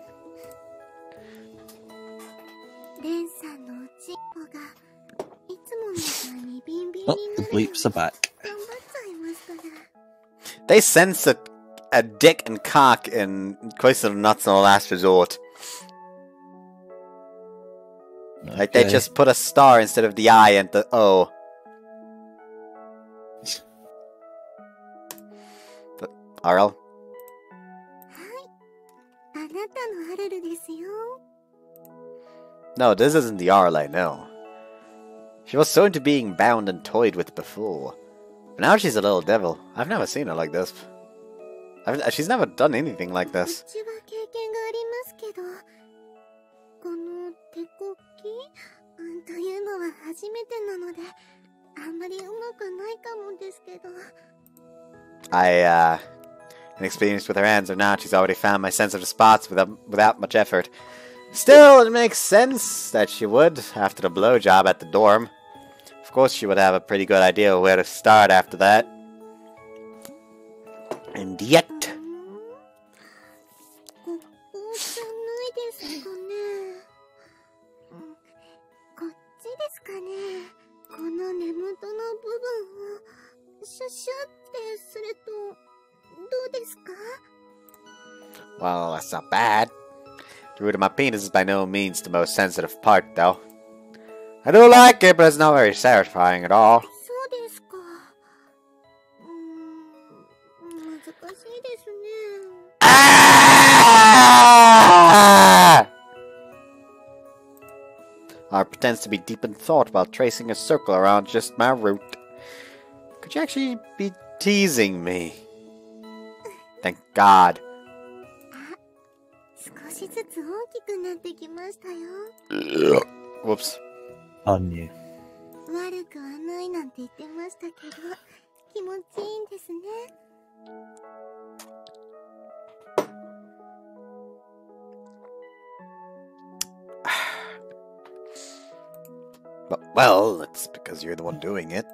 Oh, the bleeps are back. They sense a dick and cock in Cloister of Nuts on the Last Resort. Okay. Like they just put a star instead of the I and the O. But, Arl? No, this isn't the Arle, no. She was so into being bound and toyed with before. But now she's a little devil. I've never seen her like this. She's never done anything like this. Inexperienced with her hands or not, she's already found my sensitive spots without much effort. Still, it makes sense that she would, after the blowjob at the dorm. Of course she would have a pretty good idea of where to start after that. And yet... Well, that's not bad. The root of my penis is by no means the most sensitive part, though. I do like it, but it's not very satisfying at all. Ah! Art pretends to be deep in thought while tracing a circle around just my root. Could you actually be teasing me? Thank God. Whoops. On you. Well, it's because you're the one doing it.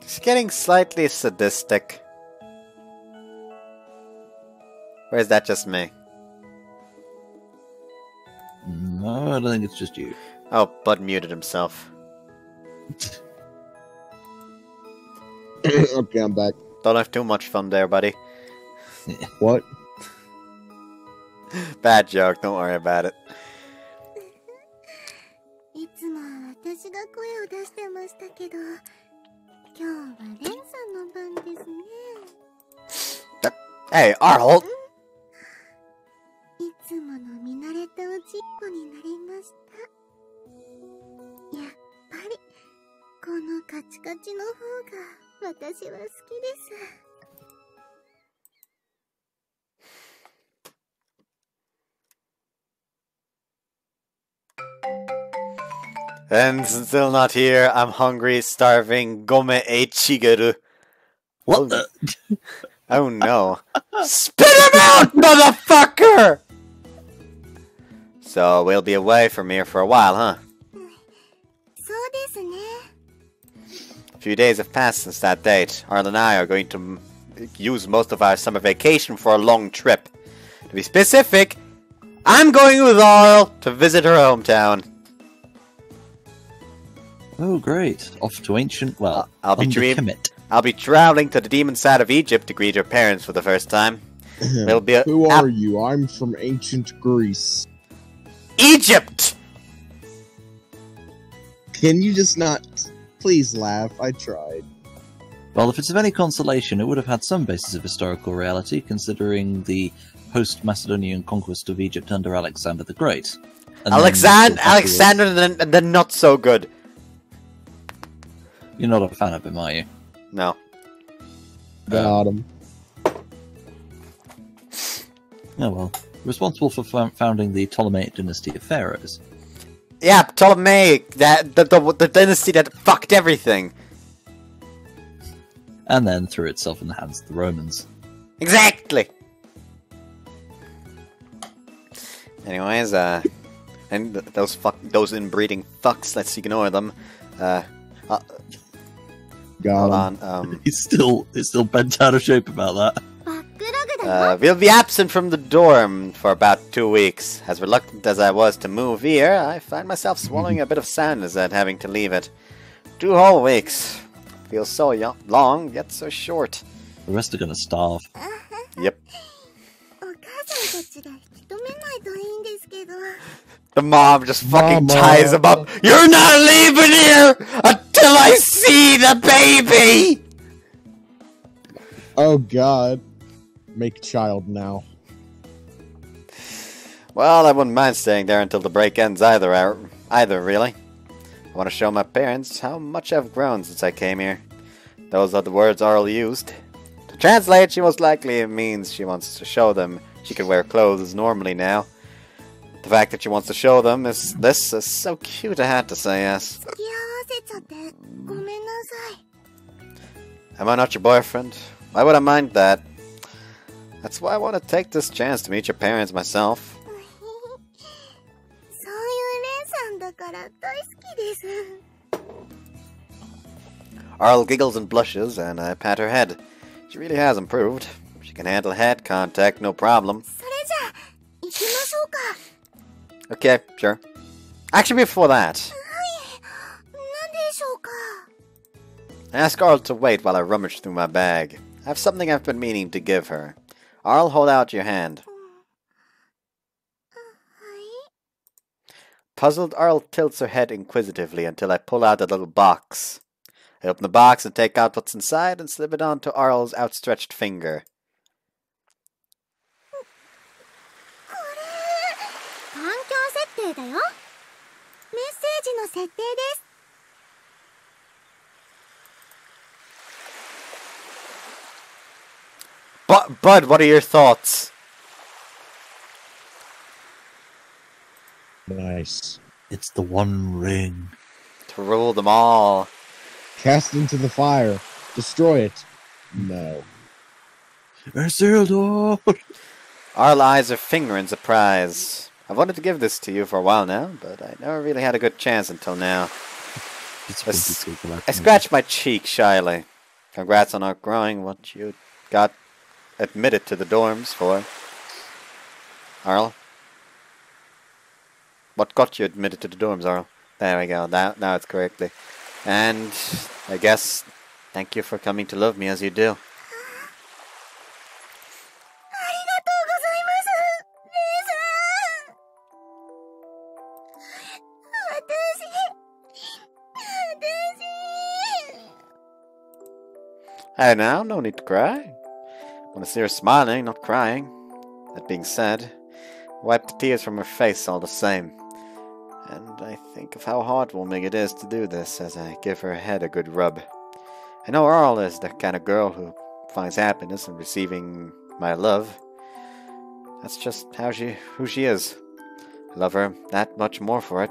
She's getting slightly sadistic. Or is that just me? No, I don't think it's just you. Oh, Bud muted himself. Okay, I'm back. Don't have too much fun there, buddy. What? Bad joke, don't worry about it. Hey, Arle! And still not here. I'm hungry, starving. Gome e chigeru. What the? Oh no. Spit him out, motherfucker! So we'll be away from here for a while, huh? A few days have passed since that date. Arle and I are going to use most of our summer vacation for a long trip. To be specific, I'm going with Arle to visit her hometown. Oh, great. Off to ancient, well, I'll be traveling to the demon side of Egypt to greet her parents for the first time. It'll be Who are you? I'm from ancient Greece. Egypt! Can you just not... Please laugh, I tried. Well, if it's of any consolation, it would have had some basis of historical reality, considering the post-Macedonian conquest of Egypt under Alexander the Great. Alexander and then not so good. You're not a fan of him, are you? No. Got him. Oh well. Responsible for founding the Ptolemaic dynasty of pharaohs. Yeah, Ptolemaic, the dynasty that fucked everything. and then threw itself in the hands of the Romans. Exactly! Anyways, and those inbreeding fucks, let's ignore them. Hold on, He's still bent out of shape about that. we'll be absent from the dorm for about 2 weeks. As reluctant as I was to move here, I find myself swallowing a bit of sadness at having to leave it. 2 whole weeks. Feels so long, yet so short. The rest are gonna starve. Yep. The mom just fucking ties him up. You're not leaving here until I see the baby! Oh god. Make child now. Well, I wouldn't mind staying there until the break ends either, really. I want to show my parents how much I've grown since I came here. Those are the words Arle used. To translate, she most likely means she wants to show them she can wear clothes normally now. The fact that she wants to show them is so cute I had to say yes. Am I not your boyfriend? Why would I mind that? That's why I want to take this chance to meet your parents myself. Arle giggles and blushes, and I pat her head. She really has improved. She can handle head contact, no problem. Okay, sure. Actually, before that, ask Arle to wait while I rummage through my bag. I have something I've been meaning to give her. Arle, hold out your hand. Puzzled, Arle tilts her head inquisitively until I pull out a little box. I open the box and take out what's inside and slip it onto Arle's outstretched finger. Bud, what are your thoughts? Nice. It's the One Ring. To rule them all. Cast into the fire. Destroy it. No. Isildur! Arle eyes her finger in surprise. I've wanted to give this to you for a while now, but I never really had a good chance until now. I scratched my cheek shyly. Congrats on outgrowing what you got admitted to the dorms for. Arle? What got you admitted to the dorms, Arle? There we go, now it's correctly. And I guess, thank you for coming to love me as you do. Hey now, no need to cry. Want to see her smiling, not crying. That being said, wipe the tears from her face all the same. And I think of how heartwarming it is to do this as I give her head a good rub. I know Arle is the kind of girl who finds happiness in receiving my love. That's just who she is. I love her that much more for it.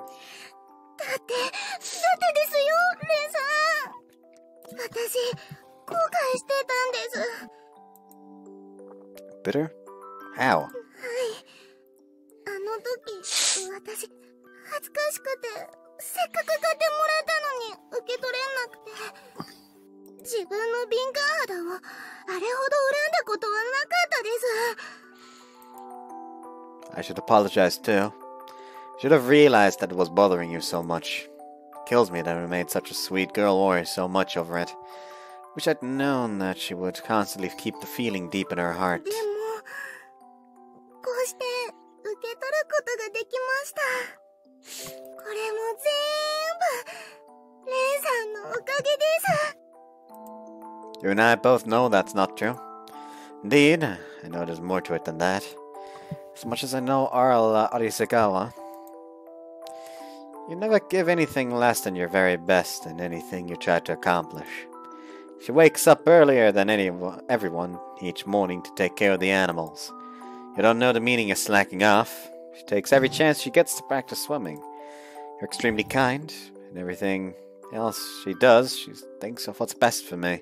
Bitter? How? I should apologize too. Should have realized that it was bothering you so much. Kills me that I made such a sweet girl worry so much over it. Wish I'd known that she would constantly keep the feeling deep in her heart. You and I both know that's not true. Indeed, I know there's more to it than that. As much as I know Arle Arisagawa, you never give anything less than your very best in anything you try to accomplish. She wakes up earlier than everyone each morning to take care of the animals. You don't know the meaning of slacking off. She takes every chance she gets to practice swimming. You're extremely kind, and everything else she does, she thinks of what's best for me.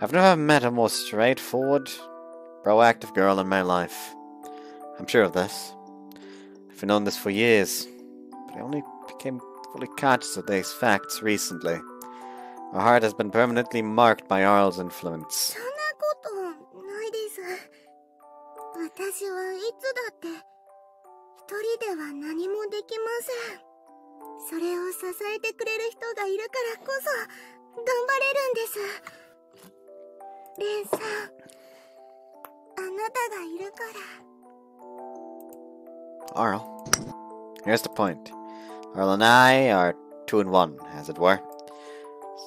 I've never met a more straightforward, proactive girl in my life. I'm sure of this. I've known this for years, but I only became fully conscious of these facts recently. My heart has been permanently marked by Arl's influence. そんなことないです。私はいつだって一人では何もできません。それを支えてくれる人がいるからこそ頑張れるんです。レンさん、あなたがいるから。Arl, here's the point. Arl and I are 2 in 1, as it were.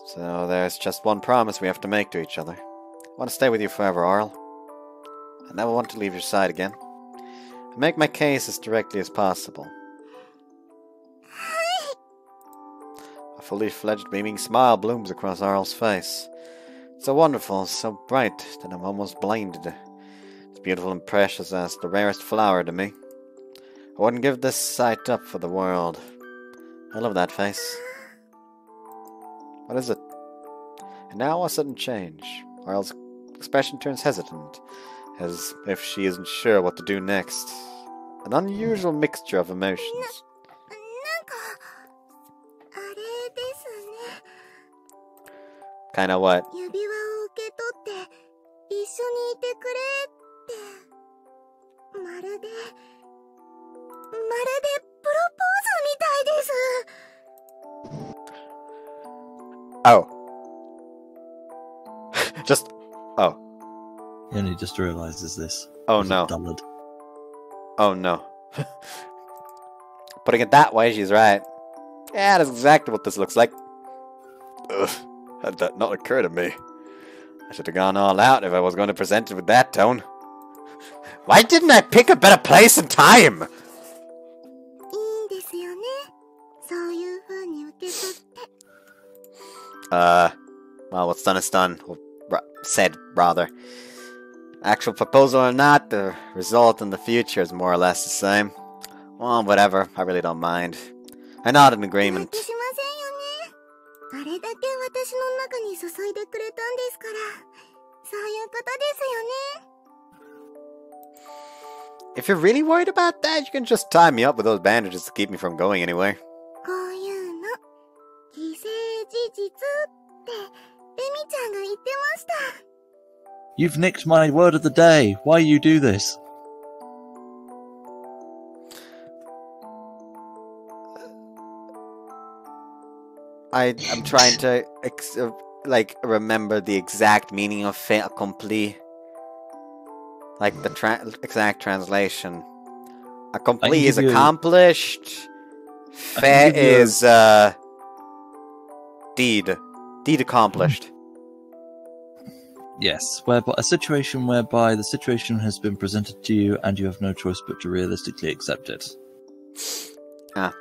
So there's just one promise we have to make to each other. I want to stay with you forever, Arl. I never want to leave your side again. I make my case as directly as possible. A fully fledged beaming smile blooms across Arl's face. It's so wonderful, so bright, that I'm almost blinded. It's beautiful and precious as the rarest flower to me. I wouldn't give this sight up for the world. I love that face. What is it? And now a sudden change. Arl's expression turns hesitant, as if she isn't sure what to do next. An unusual mixture of emotions. なんかあれですね。 Kinda what? 指輪を受け取って一緒にいてくれってまるでプロポーズみたいです。 Oh. Just... Oh. He only just realises this. Oh He's a no. dullard. Oh no. Putting it that way, she's right. Yeah, that's exactly what this looks like. Ugh. Had that not occur to me. I should have gone all out if I was going to present it with that tone. Why didn't I pick a better place and time? いいんですよね。そういう風に受け取って。 Well, what's done is done. Or said, rather. Actual proposal or not, the result in the future is more or less the same. Well, whatever. I really don't mind. I nod in agreement. しませんよね。あれだけ私の中に注いでくれたんですから。そういうことですよね。 If you're really worried about that, you can just tie me up with those bandages to keep me from going anywhere. こういうの既成事実ってエミちゃんが言ってました。 You've nicked my word of the day. Why you do this? I'm trying to remember the exact meaning of fait accompli. Like the exact translation. Accompli is accomplished. Fait is deed. Deed accomplished. Yes, whereby a situation whereby the situation has been presented to you and you have no choice but to realistically accept it. Ah.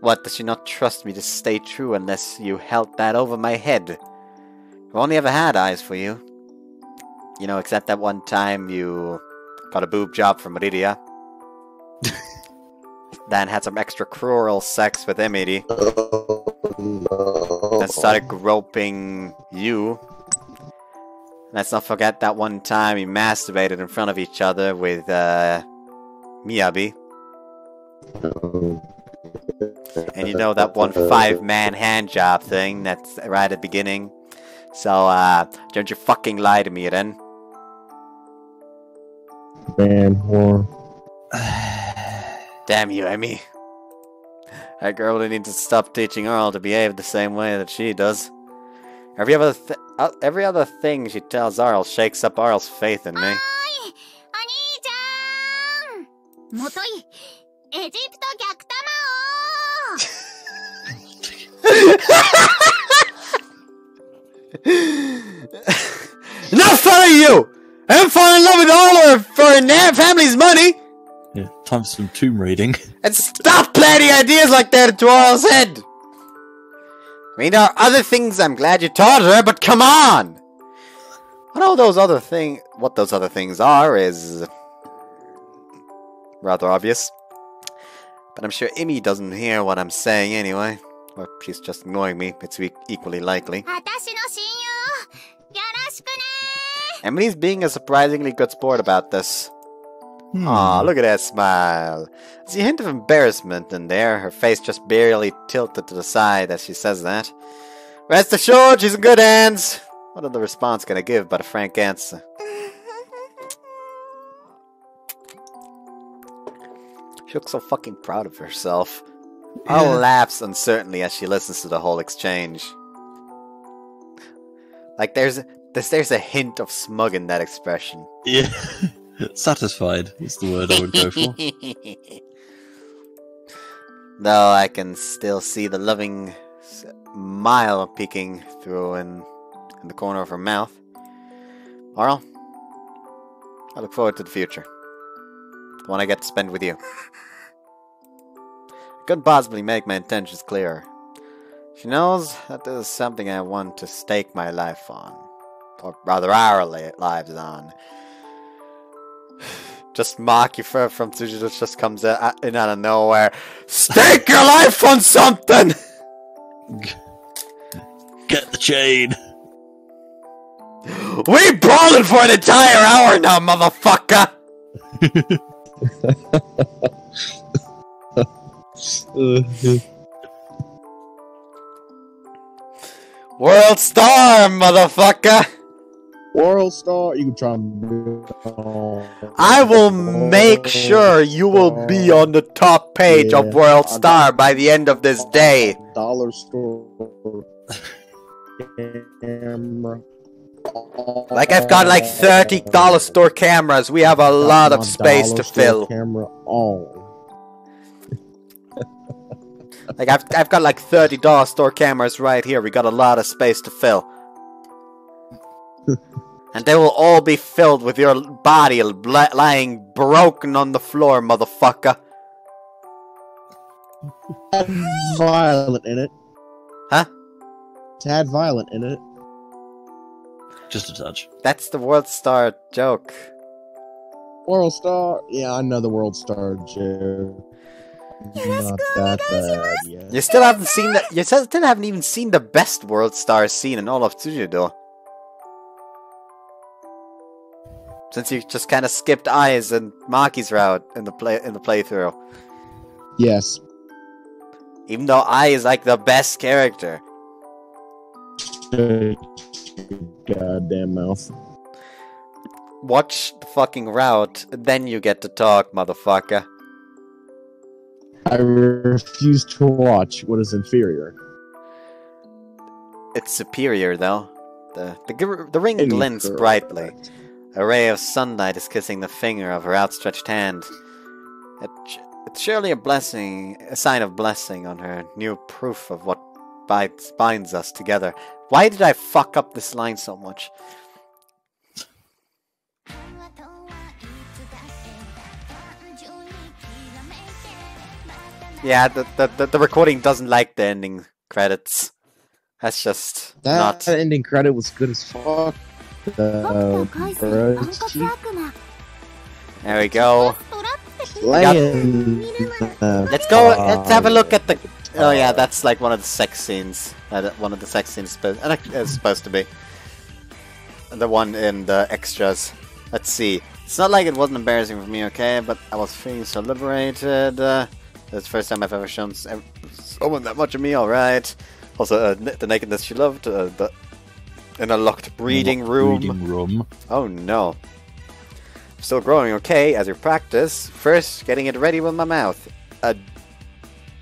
What, does she not trust me to stay true unless you held that over my head? I've only ever had eyes for you. You know, except that one time you got a boob job from Meridia. Then had some extra cruel sex with Emily. Then started groping you. Let's not forget that one time we masturbated in front of each other with Miyabi. And you know that one 5-man hand job thing that's right at the beginning. So, don't you fucking lie to me then. Man, whore. Damn you, Emmy. That girl really needs to stop teaching Arl to behave the same way that she does. Every other thing she tells Arl shakes up Arl's faith in me. お兄ちゃん。もといエジプト逆玉王。 Not fun of you! I'm falling in love with Arl for her family's money! Yeah, time for some tomb raiding. And stop planting ideas like that into Arl's head! I mean, there are other things I'm glad you taught her, but come on! What those other things are is rather obvious. But I'm sure Imi doesn't hear what I'm saying anyway. Or she's just ignoring me. It's equally likely. 私の親友 Emily's being a surprisingly good sport about this. Aw, look at that smile. There's a hint of embarrassment in there, her face just barely tilted to the side as she says that. Rest assured, she's in good hands. What other response can I give but a frank answer? She looks so fucking proud of herself. Arle laughs uncertainly as she listens to the whole exchange. Like there's a hint of smug in that expression. Yeah. Satisfied is the word I would go for. Though I can still see the loving smile peeking through in the corner of her mouth. Arle, I look forward to the future. The one I get to spend with you. I couldn't possibly make my intentions clearer. She knows that this is something I want to stake my life on. Or rather our lives on. Just Maki from Tsuji just comes in out of nowhere. Stake your life on something! Get the chain! We brawling for an entire hour now, motherfucker! World Star, motherfucker! World Star, you can try and... I will make sure you will be on the top page of World Star by the end of this day. Dollar store camera. Like I've got like 30 dollar store cameras. We have a lot of space to fill. Camera on. Like I've got like 30 dollar store cameras right here. We got a lot of space to fill. And they will all be filled with your body lying broken on the floor, motherfucker. Violent in it. Huh? Tad violent in it. Just a touch. That's the World Star joke. World Star? Yeah, I know the World Star joke. Not that bad yet. You still haven't seen the. You still haven't even seen the best World Star scene in all of Tsujido. Since you just kind of skipped Ai's and Maki's route in the playthrough. Yes. Even though Ai is like the best character. Goddamn mouth. Watch the fucking route, then you get to talk, motherfucker. I refuse to watch what is inferior. It's superior, though. The ring glints brightly. A ray of sunlight is kissing the finger of her outstretched hand. It's surely a sign of blessing on her new proof of what binds us together. Why did I fuck up this line so much? Yeah, the recording doesn't like the ending credits. That's just that ending credit was good as fuck. There we go. Let's go. Let's have a look at the. Oh yeah, that's like one of the sex scenes. One of the sex scenes is supposed to be. The one in the extras. Let's see. It's not like it wasn't embarrassing for me, okay? But I was feeling so liberated. That's the first time I've ever shown someone that much of me. All right. Also, the nakedness she loved. In a locked reading room. Oh no. I'm still growing, okay, as you practice. First, getting it ready with my mouth.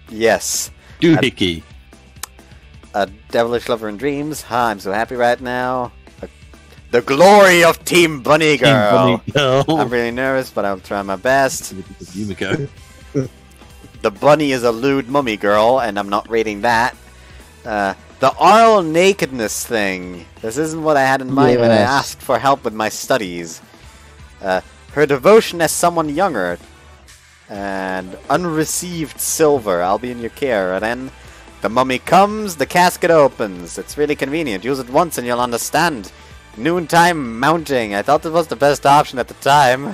Yes. Doohickey. A devilish lover in dreams. I'm so happy right now. The glory of Team Bunny Girl. Team Bunny Girl. I'm really nervous, but I'll try my best. Yumiko. The bunny is a lewd mummy girl, and I'm not reading that. The Arle nakedness thing. This isn't what I had in mind when I asked for help with my studies. Her devotion as someone younger. And unreceived silver. I'll be in your care. And then the mummy comes, the casket opens. It's really convenient. Use it once and you'll understand. Noontime mounting. I thought it was the best option at the time.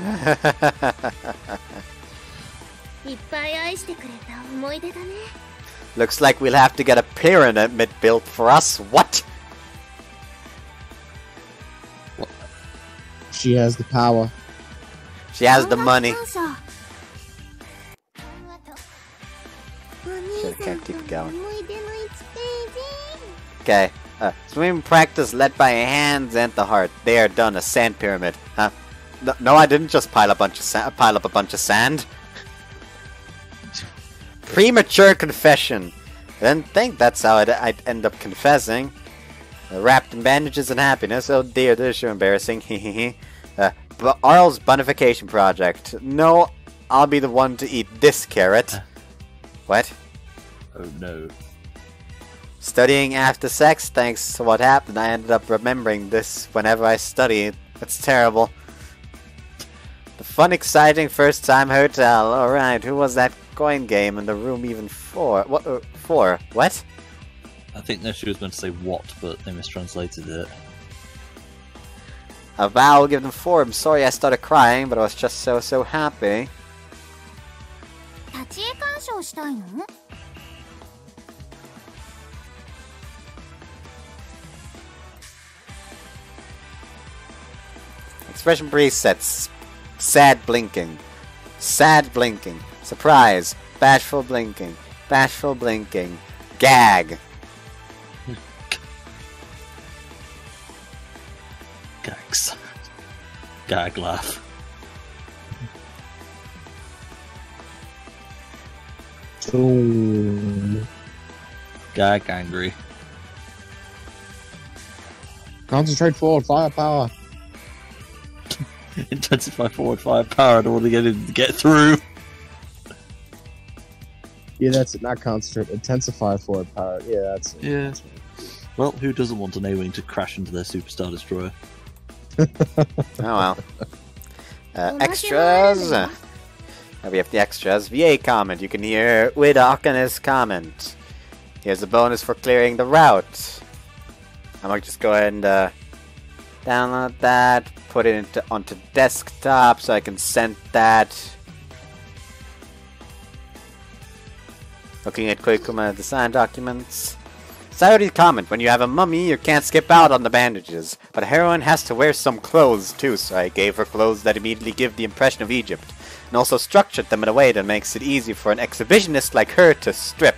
Looks like we'll have to get a pyramid built for us. What? She has the power. She has the money. Shit, I can't keep it going. Okay. Swimming practice led by hands and the heart. They are done. A sand pyramid. Huh? No, I didn't just pile up a bunch of sand. Premature confession. I didn't think that's how I'd end up confessing. Wrapped in bandages and happiness. Oh dear, this is so embarrassing. Hehehe. But Arle's bonification project. No, I'll be the one to eat this carrot. What? Oh no. Studying after sex, thanks to what happened, I ended up remembering this whenever I study. It's terrible. The fun, exciting first-time hotel. Alright, who was that coin game in the room even for? What? For? What? I think that she was meant to say what, but they mistranslated it. A vow will give them 4. I'm sorry I started crying, but I was just so happy. Expression presets. Sad blinking. Sad blinking. Surprise. Bashful blinking. Bashful blinking. Gag. Gags. Gag laugh. Ooh. Gag angry. Concentrate forward, firepower. Intensify forward firepower in order to get through. Yeah, that's it. Not concentrate. Intensify forward power. Yeah, that's it. Yeah. That's right. Well, who doesn't want an A-Wing to crash into their Superstar Destroyer? Oh well. Extras. We have the extras. VA comment. You can hear Widok and his comment. Here's a bonus for clearing the route. I might just go ahead and download that, put it onto desktop so I can send that. Looking at Koikuma design documents. Saudi comment, when you have a mummy, you can't skip out on the bandages. But a heroine has to wear some clothes too, so I gave her clothes that immediately give the impression of Egypt. And also structured them in a way that makes it easy for an exhibitionist like her to strip.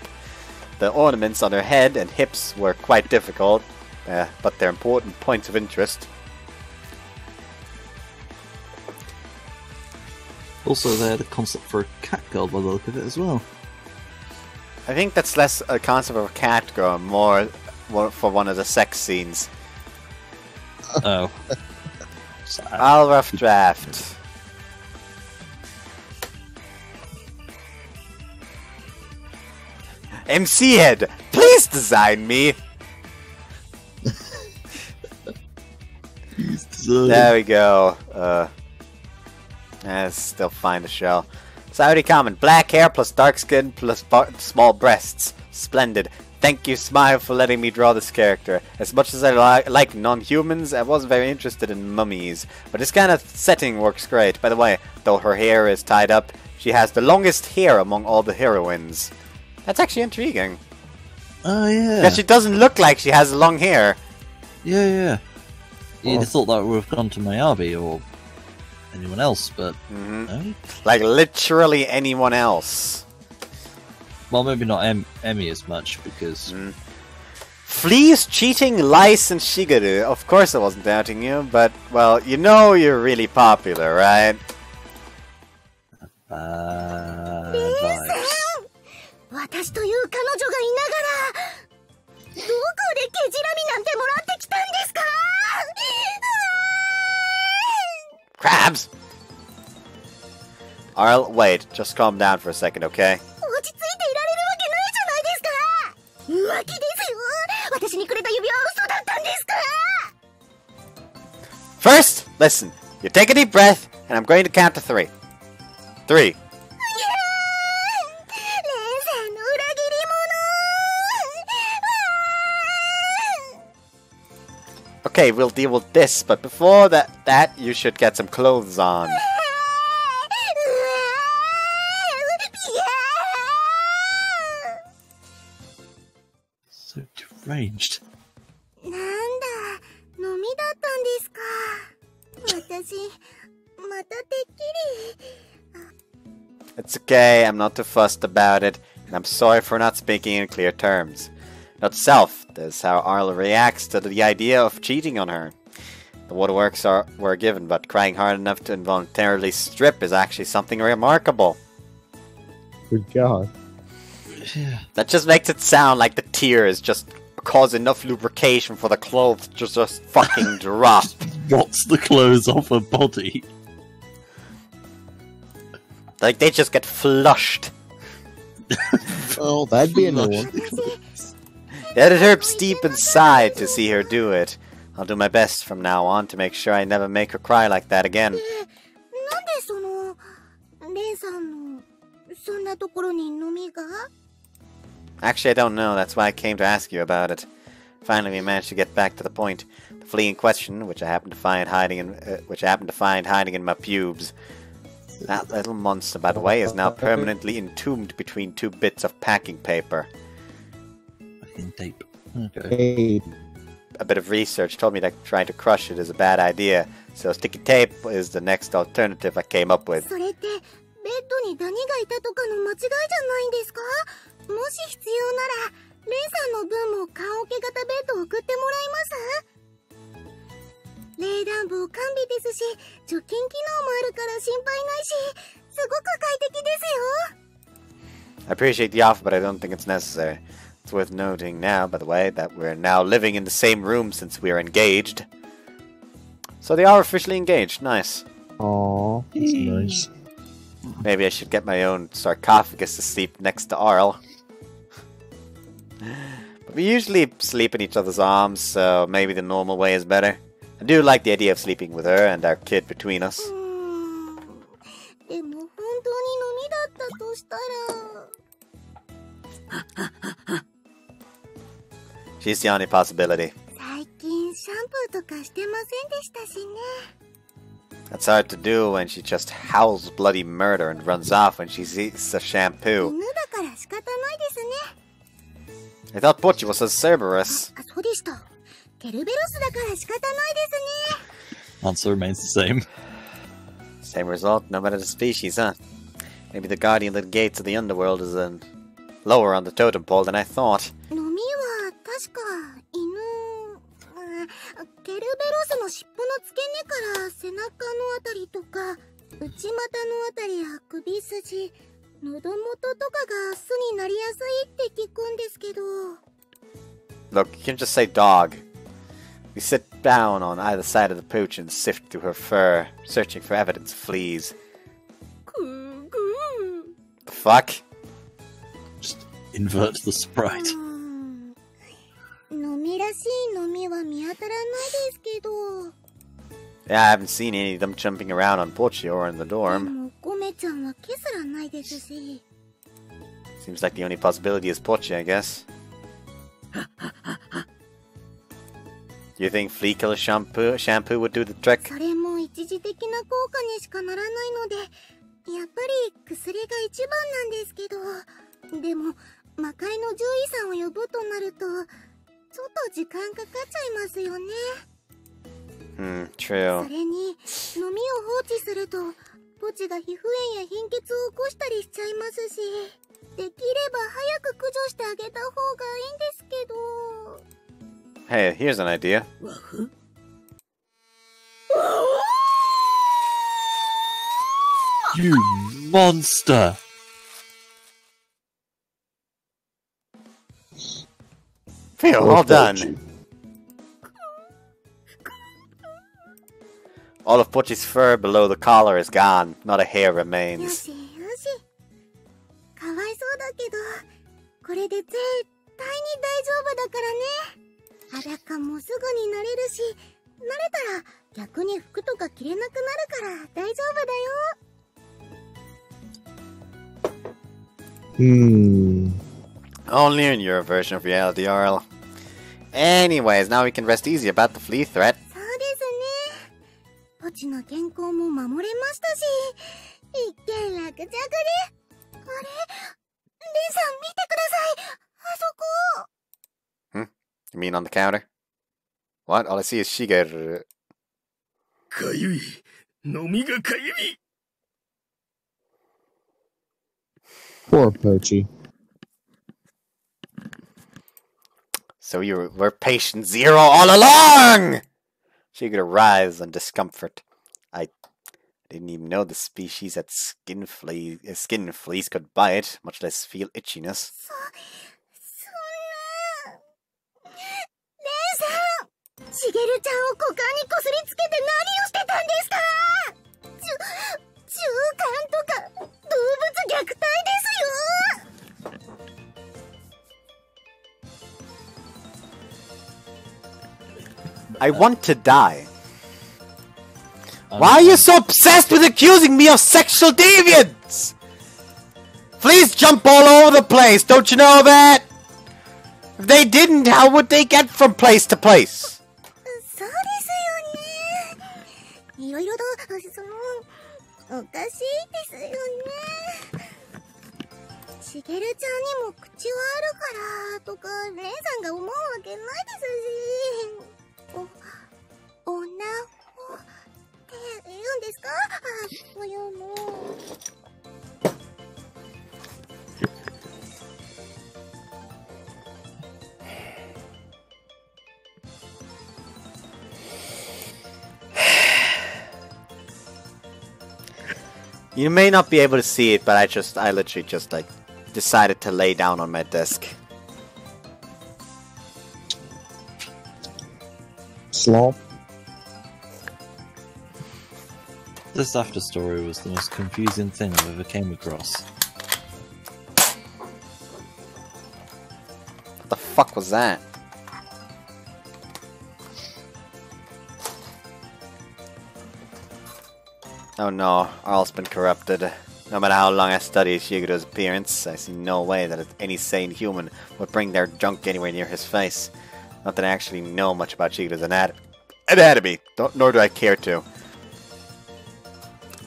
The ornaments on her head and hips were quite difficult, but they're important points of interest. Also, they had a concept for a cat girl by the look of it as well. I think that's less a concept of a cat girl, more for one of the sex scenes. Oh. Sad. All rough draft. MC Head, please design me! There we go. Let's still find the shell. Saudi comment, black hair plus dark skin plus small breasts. Splendid. Thank you, Smile, for letting me draw this character. As much as I like non-humans, I wasn't very interested in mummies. But this kind of setting works great. By the way, though her hair is tied up, she has the longest hair among all the heroines. That's actually intriguing. Oh, yeah. Because she doesn't look like she has long hair. Yeah. You'd have thought that would have gone to Miyabi or anyone else, but no. Like literally anyone else. Well, maybe not Emmy as much, because... Fleas, cheating, lice, and Shigeru. Of course I wasn't doubting you, but, well, you know you're really popular, right? Vibes. 私という彼女がいながらどこでケジラミなんてもらってきたんですか Crabs! Arl, wait, just calm down for a second, okay? 落ち着いていられるわけないじゃないですか浮気ですよ私にくれた指輪は嘘だったんですか First, listen. You take a deep breath, and I'm going to count to 3. 3. Okay, we'll deal with this, but before that you should get some clothes on. So deranged. なんだ、飲みだったんですか。私、またてっきり。 It's okay, I'm not too fussed about it, and I'm sorry for not speaking in clear terms. Note self, this is how Arle reacts to the idea of cheating on her. The waterworks were given, but crying hard enough to involuntarily strip is actually something remarkable. Good God. Yeah. That just makes it sound like the tears just cause enough lubrication for the clothes to just fucking drop. What's the clothes off her body? Like, they just get flushed. Oh, that'd be a new one. It hurts deep inside to see her do it. I'll do my best from now on to make sure I never make her cry like that again. なんでそのレイさんのそんなところに飲みが？ Actually, I don't know. That's why I came to ask you about it. Finally, we managed to get back to the point. The flea in question, which I happened to find hiding in my pubes. That little monster, by the way, is now permanently entombed between two bits of packing paper. Fucking tape. Okay. Hey, A bit of research told me that trying to crush it is a bad idea, so sticky tape is the next alternative I came up with. それってベッドにダニがいたとかの間違いじゃないんですか？もし必要ならレイさんの分も缶オケ型ベッド送ってもらえます？冷暖房完備ですし、除菌機能もあるから心配ないし、すごく快適ですよ。 I appreciate the offer, but I don't think it's necessary. It's worth noting now, by the way, that we're now living in the same room since we are engaged. So they are officially engaged. Nice. aw, that's nice. Maybe I should get my own sarcophagus to sleep next to Arle. But we usually sleep in each other's arms, so maybe the normal way is better. I do like the idea of sleeping with her and our kid between us. でも本当に飲みだったとしたら。 She's the only possibility. 最近シャンプーとかしてませんでしたしね。 That's hard to do when she just howls bloody murder and runs off when she sees the shampoo. 犬だから仕方ないですね。 I thought Butchie was a Cerberus. あ、そうでした。ケルベロスだから仕方ないですね。 Answer remains the same. Same result, no matter the species, huh? Maybe the guardian of the gates of the underworld is lower on the totem pole than I thought. 飲みは確か犬、ケルベロスの尻尾の付け根から背中のあたりとか内股のあたりや首筋、喉元とかが巣になりやすいって聞くんですけど。 Look, you can just say dog. We sit down on either side of the pooch and sift through her fur, searching for evidence of fleas. グーグ The fuck? Just invert the sprite. ー。飲みらしい飲みは見当たらないですけど。 Yeah, I haven't seen any of them jumping around on Butchie or in the で dorm. もゴメちゃんは毛すらないですし。 Seems like the only possibility is Butchie, I guess. You think flea killer shampoo would do the trick? それも一時的な効果にしかならないので、やっぱり薬が一番なんですけど、でも魔界の獣医さんを呼ぶとなるとちょっと時間かかっちゃいますよね。 True. それに飲みを放置するとポチが皮膚炎や貧血を起こしたりしちゃいますし、できれば早く駆除してあげた方がいいんですけど。 Hey, here's an idea. You monster! Phew, well done. All of Butchie's fur below the collar is gone. Not a hair よ remains. しよし。かわいそうだけど、これで絶対に大丈夫だからね。裸もすぐに慣れるし、慣れたら逆に服とか着れなくなるから大丈夫だよ。Only in your version of reality, Arle. Anyways, now we can rest easy about the flea threat. そうですね。ポチの健康も守れましたし、一件落着で。あれ？レンさん見てください。あそこ。 You mean on the counter? What? All I see is Shigeru. かゆい。Poor Pochi. So you were patient zero all along! She could arise in discomfort. I didn't even know the species that skin fleas could bite, much less feel itchiness. そんな。レイさん、しげるちゃんを股間にこすりつけて何をしてたんですか？中間とか動物虐待ですよ。I want to die. Why are you so obsessed with accusing me of sexual deviance? Fleas jump all over the place, don't you know that? If they didn't, how would they get from place to place? そうですよね。いろいろと、おかしいですよね。しげるちゃんにも口はあるからとか、姉さんが思うわけないですし。おなほって言うんですか？そういうの。You may not be able to see it, but I literally just like decided to lay down on my desk. Slop. This after story was the most confusing thing I've ever came across. What the fuck was that? Oh no, Arl's been corrupted. No matter how long I study Shigeru's appearance, I see no way that any sane human would bring their junk anywhere near his face. Not that I actually know much about Shigeru's anatomy, nor do I care to.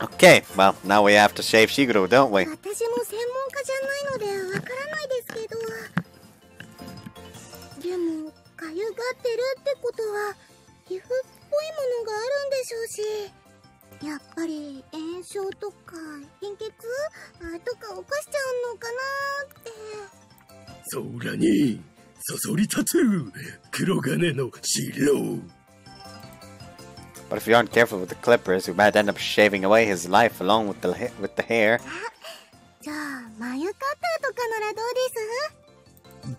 Okay, well, now we have to shave Shigeru, don't we? 私も専門家じゃないのでわからないですけど。でも、かゆがってるってことは、皮膚っぽいものがあるんでしょうし。やっぱり炎症とか貧血とか起こしちゃうのかなって。そらにそそり立つ黒金の白。 But if you aren't careful with the clippers, you might end up shaving away his life along with the hair. じゃあ眉カッターとかならどう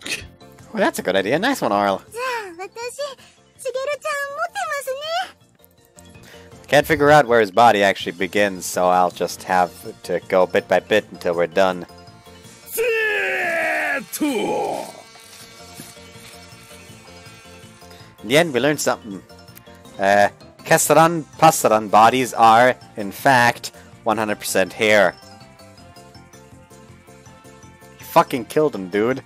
です？ Well, that's a good idea. Nice one, Arl. じゃあ私、しげるちゃん持ってますね。 Can't figure out where his body actually begins, so I'll just have to go bit by bit until we're done. In the end, we learned something. Kesaran Pasaran bodies are, in fact, 100% hair. You fucking killed him, dude.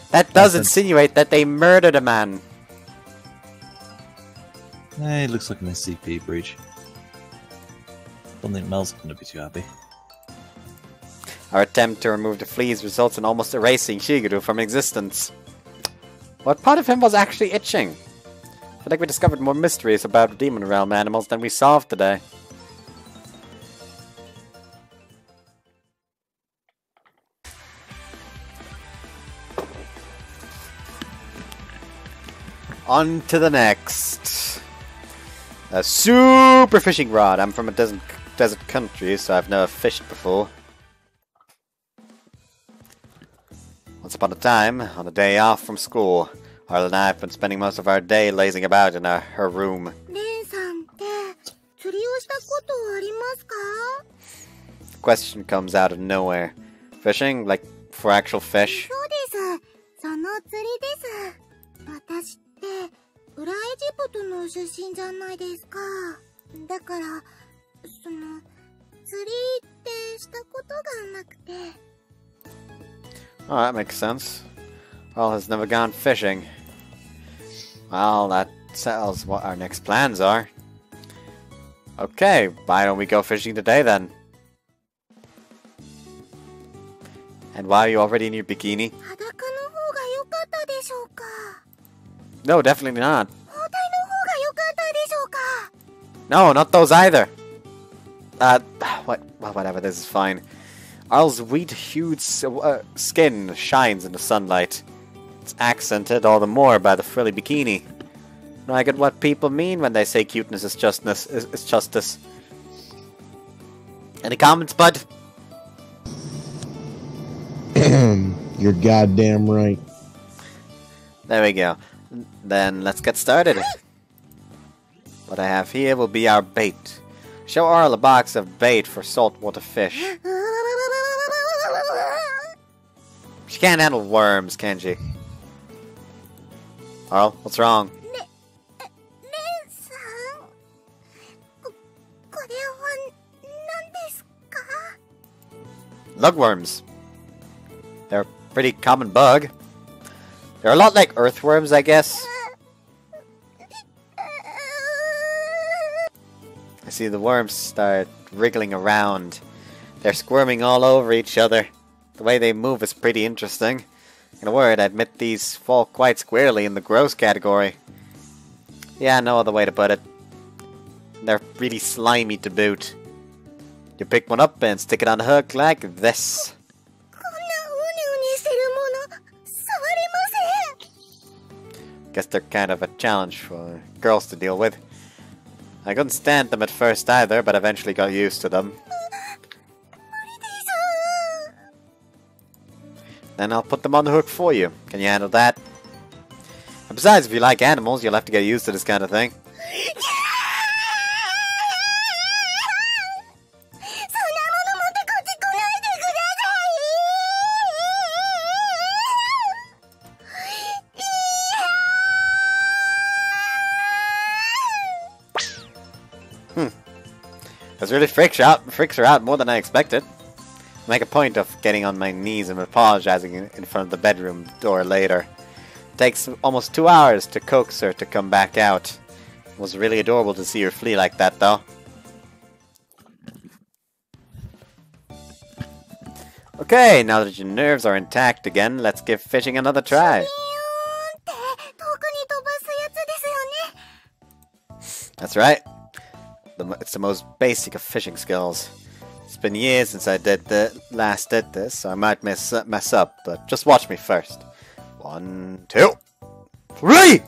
That does insinuate that they murdered a man. It looks like an SCP breach. Don't think Mel's gonna be too happy. Our attempt to remove the fleas results in almost erasing Shigeru from existence. What part of him was actually itching? I feel like we discovered more mysteries about Demon Realm animals than we solved today. On to the next. A super fishing rod. I'm from a desert country, so I've never fished before. Once upon a time, on a day off from school, Arle and I have been spending most of our day lazing about in her room. レンさんって釣りをしたことありますか？ The question comes out of nowhere. Fishing? Like, for actual fish? そうです。その釣りです。私って裏エジプトの出身じゃないですか。だから、その釣りってしたことがなくて。 Oh, that makes sense. Arl has never gone fishing. Well, that tells what our next plans are. Okay, why don't we go fishing today then? And why are you already in your bikini? 裸の方が良かったでしょうか？ No, definitely not. 包帯の方が良 No, not those either. Whatever, this is fine. Arle's wheat-hued skin shines in the sunlight. It's accented all the more by the frilly bikini. Now I get what people mean when they say cuteness is justice. Any comments, bud? You're goddamn right. There we go. Then let's get started. What I have here will be our bait. Show Arle a box of bait for saltwater fish. She can't handle worms, can she? Arle, what's wrong? Lugworms. They're a pretty common bug. They're a lot like earthworms, I guess. I see the worms start wriggling around. They're squirming all over each other. The way they move is pretty interesting. In a word, I admit these fall quite squarely in the gross category. Yeah, no other way to put it. They're really slimy to boot. You pick one up and stick it on the hook like this. Guess they're kind of a challenge for girls to deal with. I couldn't stand them at first either, but eventually got used to them. Then I'll put them on the hook for you. Can you handle that? And besides, if you like animals, you'll have to get used to this kind of thing. This really freaks her out more than I expected. I make a point of getting on my knees and apologizing in front of the bedroom door later. It takes almost 2 hours to coax her to come back out. It was really adorable to see her flee like that, though. Okay, now that your nerves are intact again, let's give fishing another try. That's right. It's the most basic of fishing skills. It's been years since I last did this, so I might mess up, but just watch me first. 1, 2, 3!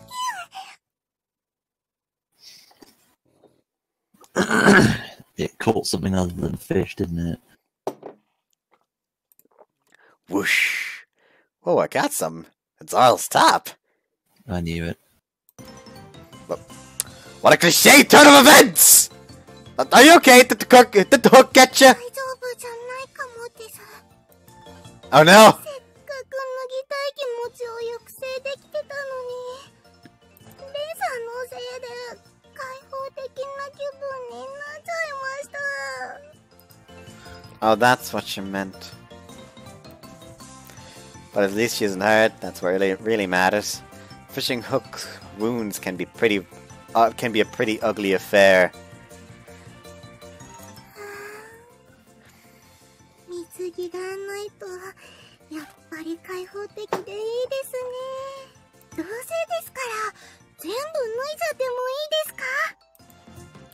It caught something other than fish, didn't it? Whoosh! Oh, I got some. It's Arle's top. I knew it. What a cliche turn of events! Are you okay? Did the hook get you? Oh no! Oh, that's what you meant. But at least she isn't hurt. That's what really matters. Fishing hook wounds can be a pretty ugly affair.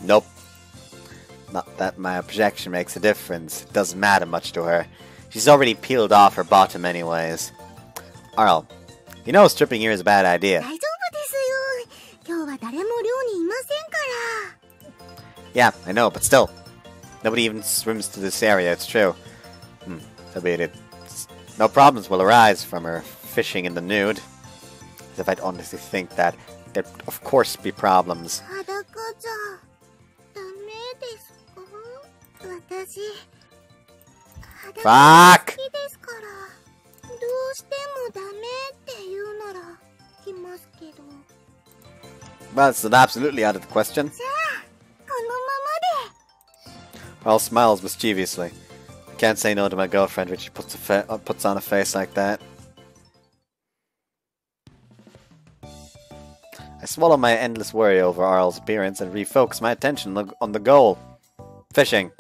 Nope. Not that my objection makes a difference. It doesn't matter much to her. She's already peeled off her bottom anyways. Arle, you know stripping here is a bad idea. Yeah, I know, but still. Nobody even swims to this area, it's true. So be it. No problems will arise from her fishing in the nude. As if I'd honestly think that there'd of course be problems. Fuck! Well, it's absolutely out of the question. Arle smiles mischievously. I can't say no to my girlfriend when she puts on a face like that. I swallow my endless worry over Arle's appearance and refocus my attention on the goal. Fishing.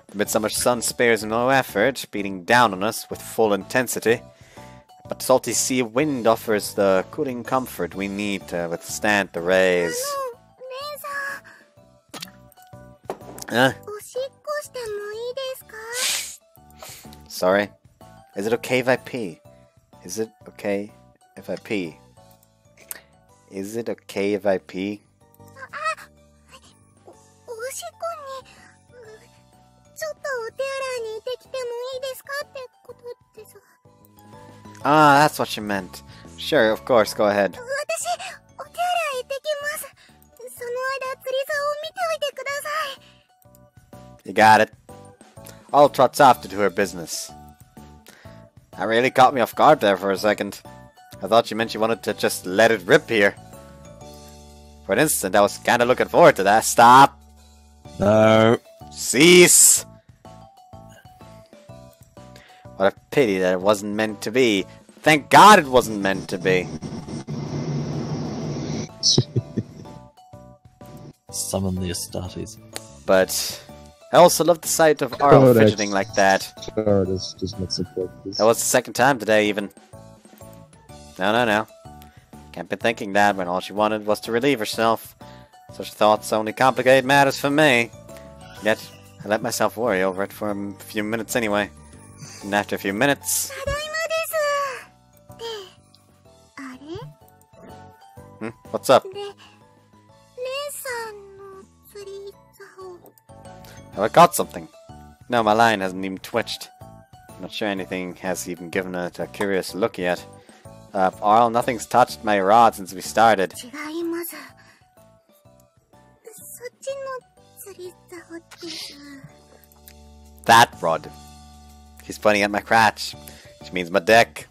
The midsummer sun spares no effort, beating down on us with full intensity. But salty sea wind offers the cooling comfort we need to withstand the rays. Huh? おしっこしてもいいですか？ Sorry. Is it okay if I pee? Is it okay if I pee? Is it okay if I pee? おしっこに、ちょっとお手洗いに行ってきてもいいですかってことです。 Ah, that's what you meant. Sure, of course, go ahead. 私、お手洗い行ってきます。その間、釣り竿を見ておいてください。 You got it. Arle trots off to do her business. That really caught me off guard there for a second. I thought you meant you wanted to just let it rip here. For an instant, I was kinda looking forward to that. Stop! No. Cease! What a pity that it wasn't meant to be. Thank God it wasn't meant to be. Summon the Astartes. But I also love the sight of Arle fidgeting like that. Just makes it work. That was the second time today, even. No. Can't be thinking that when all she wanted was to relieve herself. Such thoughts only complicate matters for me. Yet, I let myself worry over it for a few minutes anyway. And after a few minutes... ただいまです。で、あれ？ What's up? で、レンさんの釣り竿。 Have I caught something? No, my line hasn't even twitched. I'm not sure anything has even given it a curious look yet. Arle, nothing's touched my rod since we started. 違います。そっちの釣り竿です。 That rod. He's pointing at my crotch, which means my dick.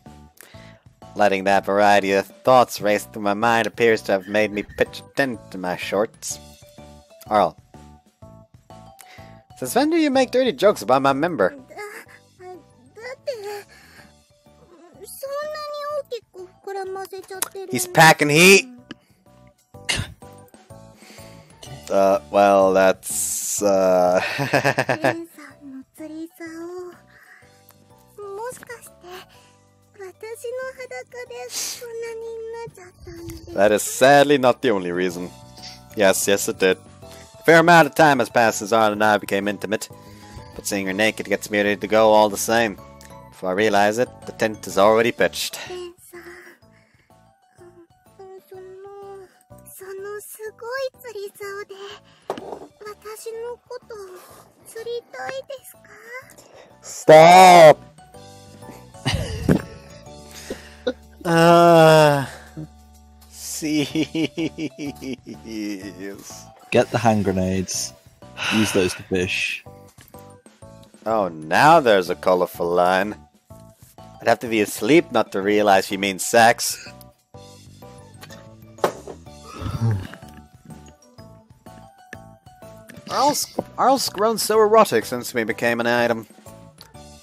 Letting that variety of thoughts race through my mind appears to have made me pitch a tent in my shorts. Arle. Since when do you make dirty jokes about my member? だって、そんなに大きく膨らませちゃってる。 He's packing heat! Well, that's, レンさんの釣り竿。もしかして、私の裸でこんなになっちゃったんです。 That is sadly not the only reason. Yes, it did. A fair amount of time has passed since Arle and I became intimate, but seeing her naked gets me ready to go all the same. Before I realize it, the tent is already pitched. レンさん、そのすごい釣り竿で、私のこと釣りたいですか？ Stop! Jeez. Get the hand grenades. Use those to fish. Oh, now there's a colorful line. I'd have to be asleep not to realize she means sex. Arle's grown so erotic since we became an item.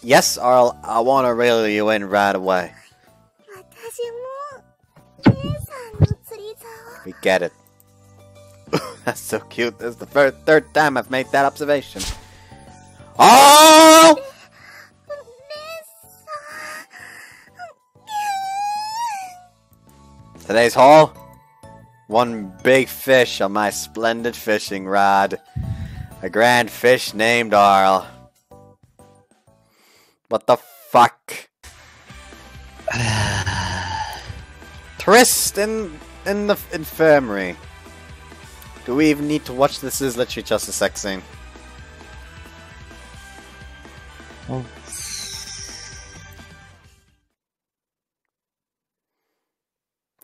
Yes, Arle, I want to reel you in right away. 私も、レンさんの釣り竿。 We get it. That's so cute. This is the third time I've made that observation. Oh! レンさん。 Today's haul? One big fish on my splendid fishing rod. A grand fish named Arle. What the fuck? Tryst in the infirmary. Do we even need to watch this? This is literally just a sex scene. Oh.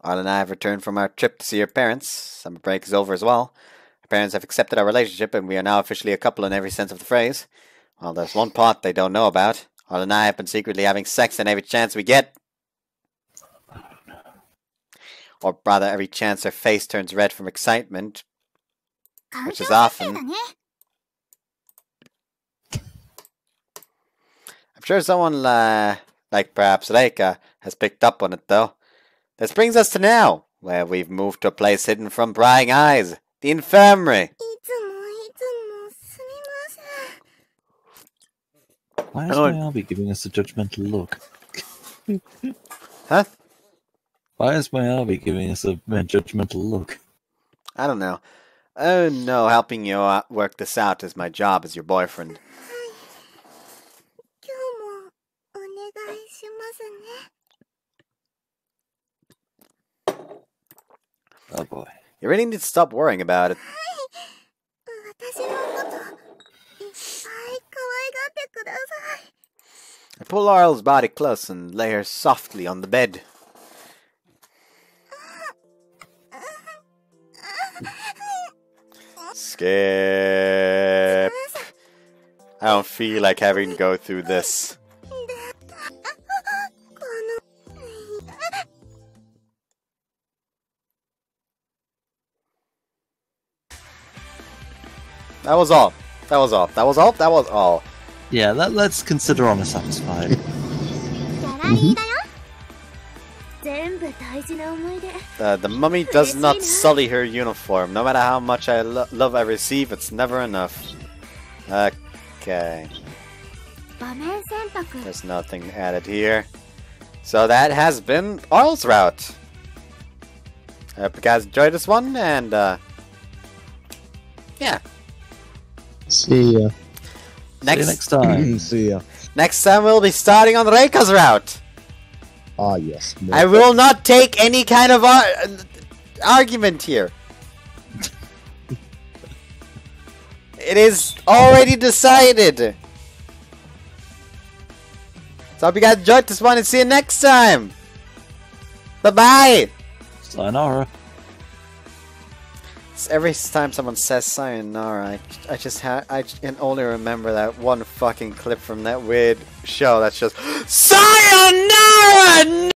Arle and I have returned from our trip to see her parents. Summer break is over as well. Our parents have accepted our relationship and we are now officially a couple in every sense of the phrase. Well, there's one part they don't know about. Arle and I have been secretly having sex in every chance we get. Or rather, every chance her face turns red from excitement. Which is often. I'm sure someone, like perhaps Reika, has picked up on it though. This brings us to now, where we've moved to a place hidden from prying eyes. The infirmary. いつもすみません。 Why is my Arby giving us a judgmental look? Huh? Why is my Arby giving us a judgmental look? I don't know. Oh no, helping you work this out is my job as your boyfriend. 今日もお願いしますね。 Oh boy. You really need to stop worrying about it. 私のこといっぱい可愛がってください。 I pull Arle's body close and lay her softly on the bed. Skip. I don't feel like having to go through this. That was all. That was all. That was all. That was all. Yeah, let's consider honor satisfied. ギャラリーだよ。全部大事な思い出。 The mummy does not sully her uniform. No matter how much love I receive, it's never enough. Okay. 場面選択。 There's nothing added here. So that has been Arle-Route. I hope you guys enjoyed this one, and yeah. See ya. See you next time. See ya. Next time we'll be starting on Reika's route. Ah, yes. I will not take any kind of argument here. It is already decided. So I hope you guys enjoyed this one and see you next time. Bye-bye. Sayonara. Every time someone says sayonara, I can only remember that one fucking clip from that weird show that's just sayonara!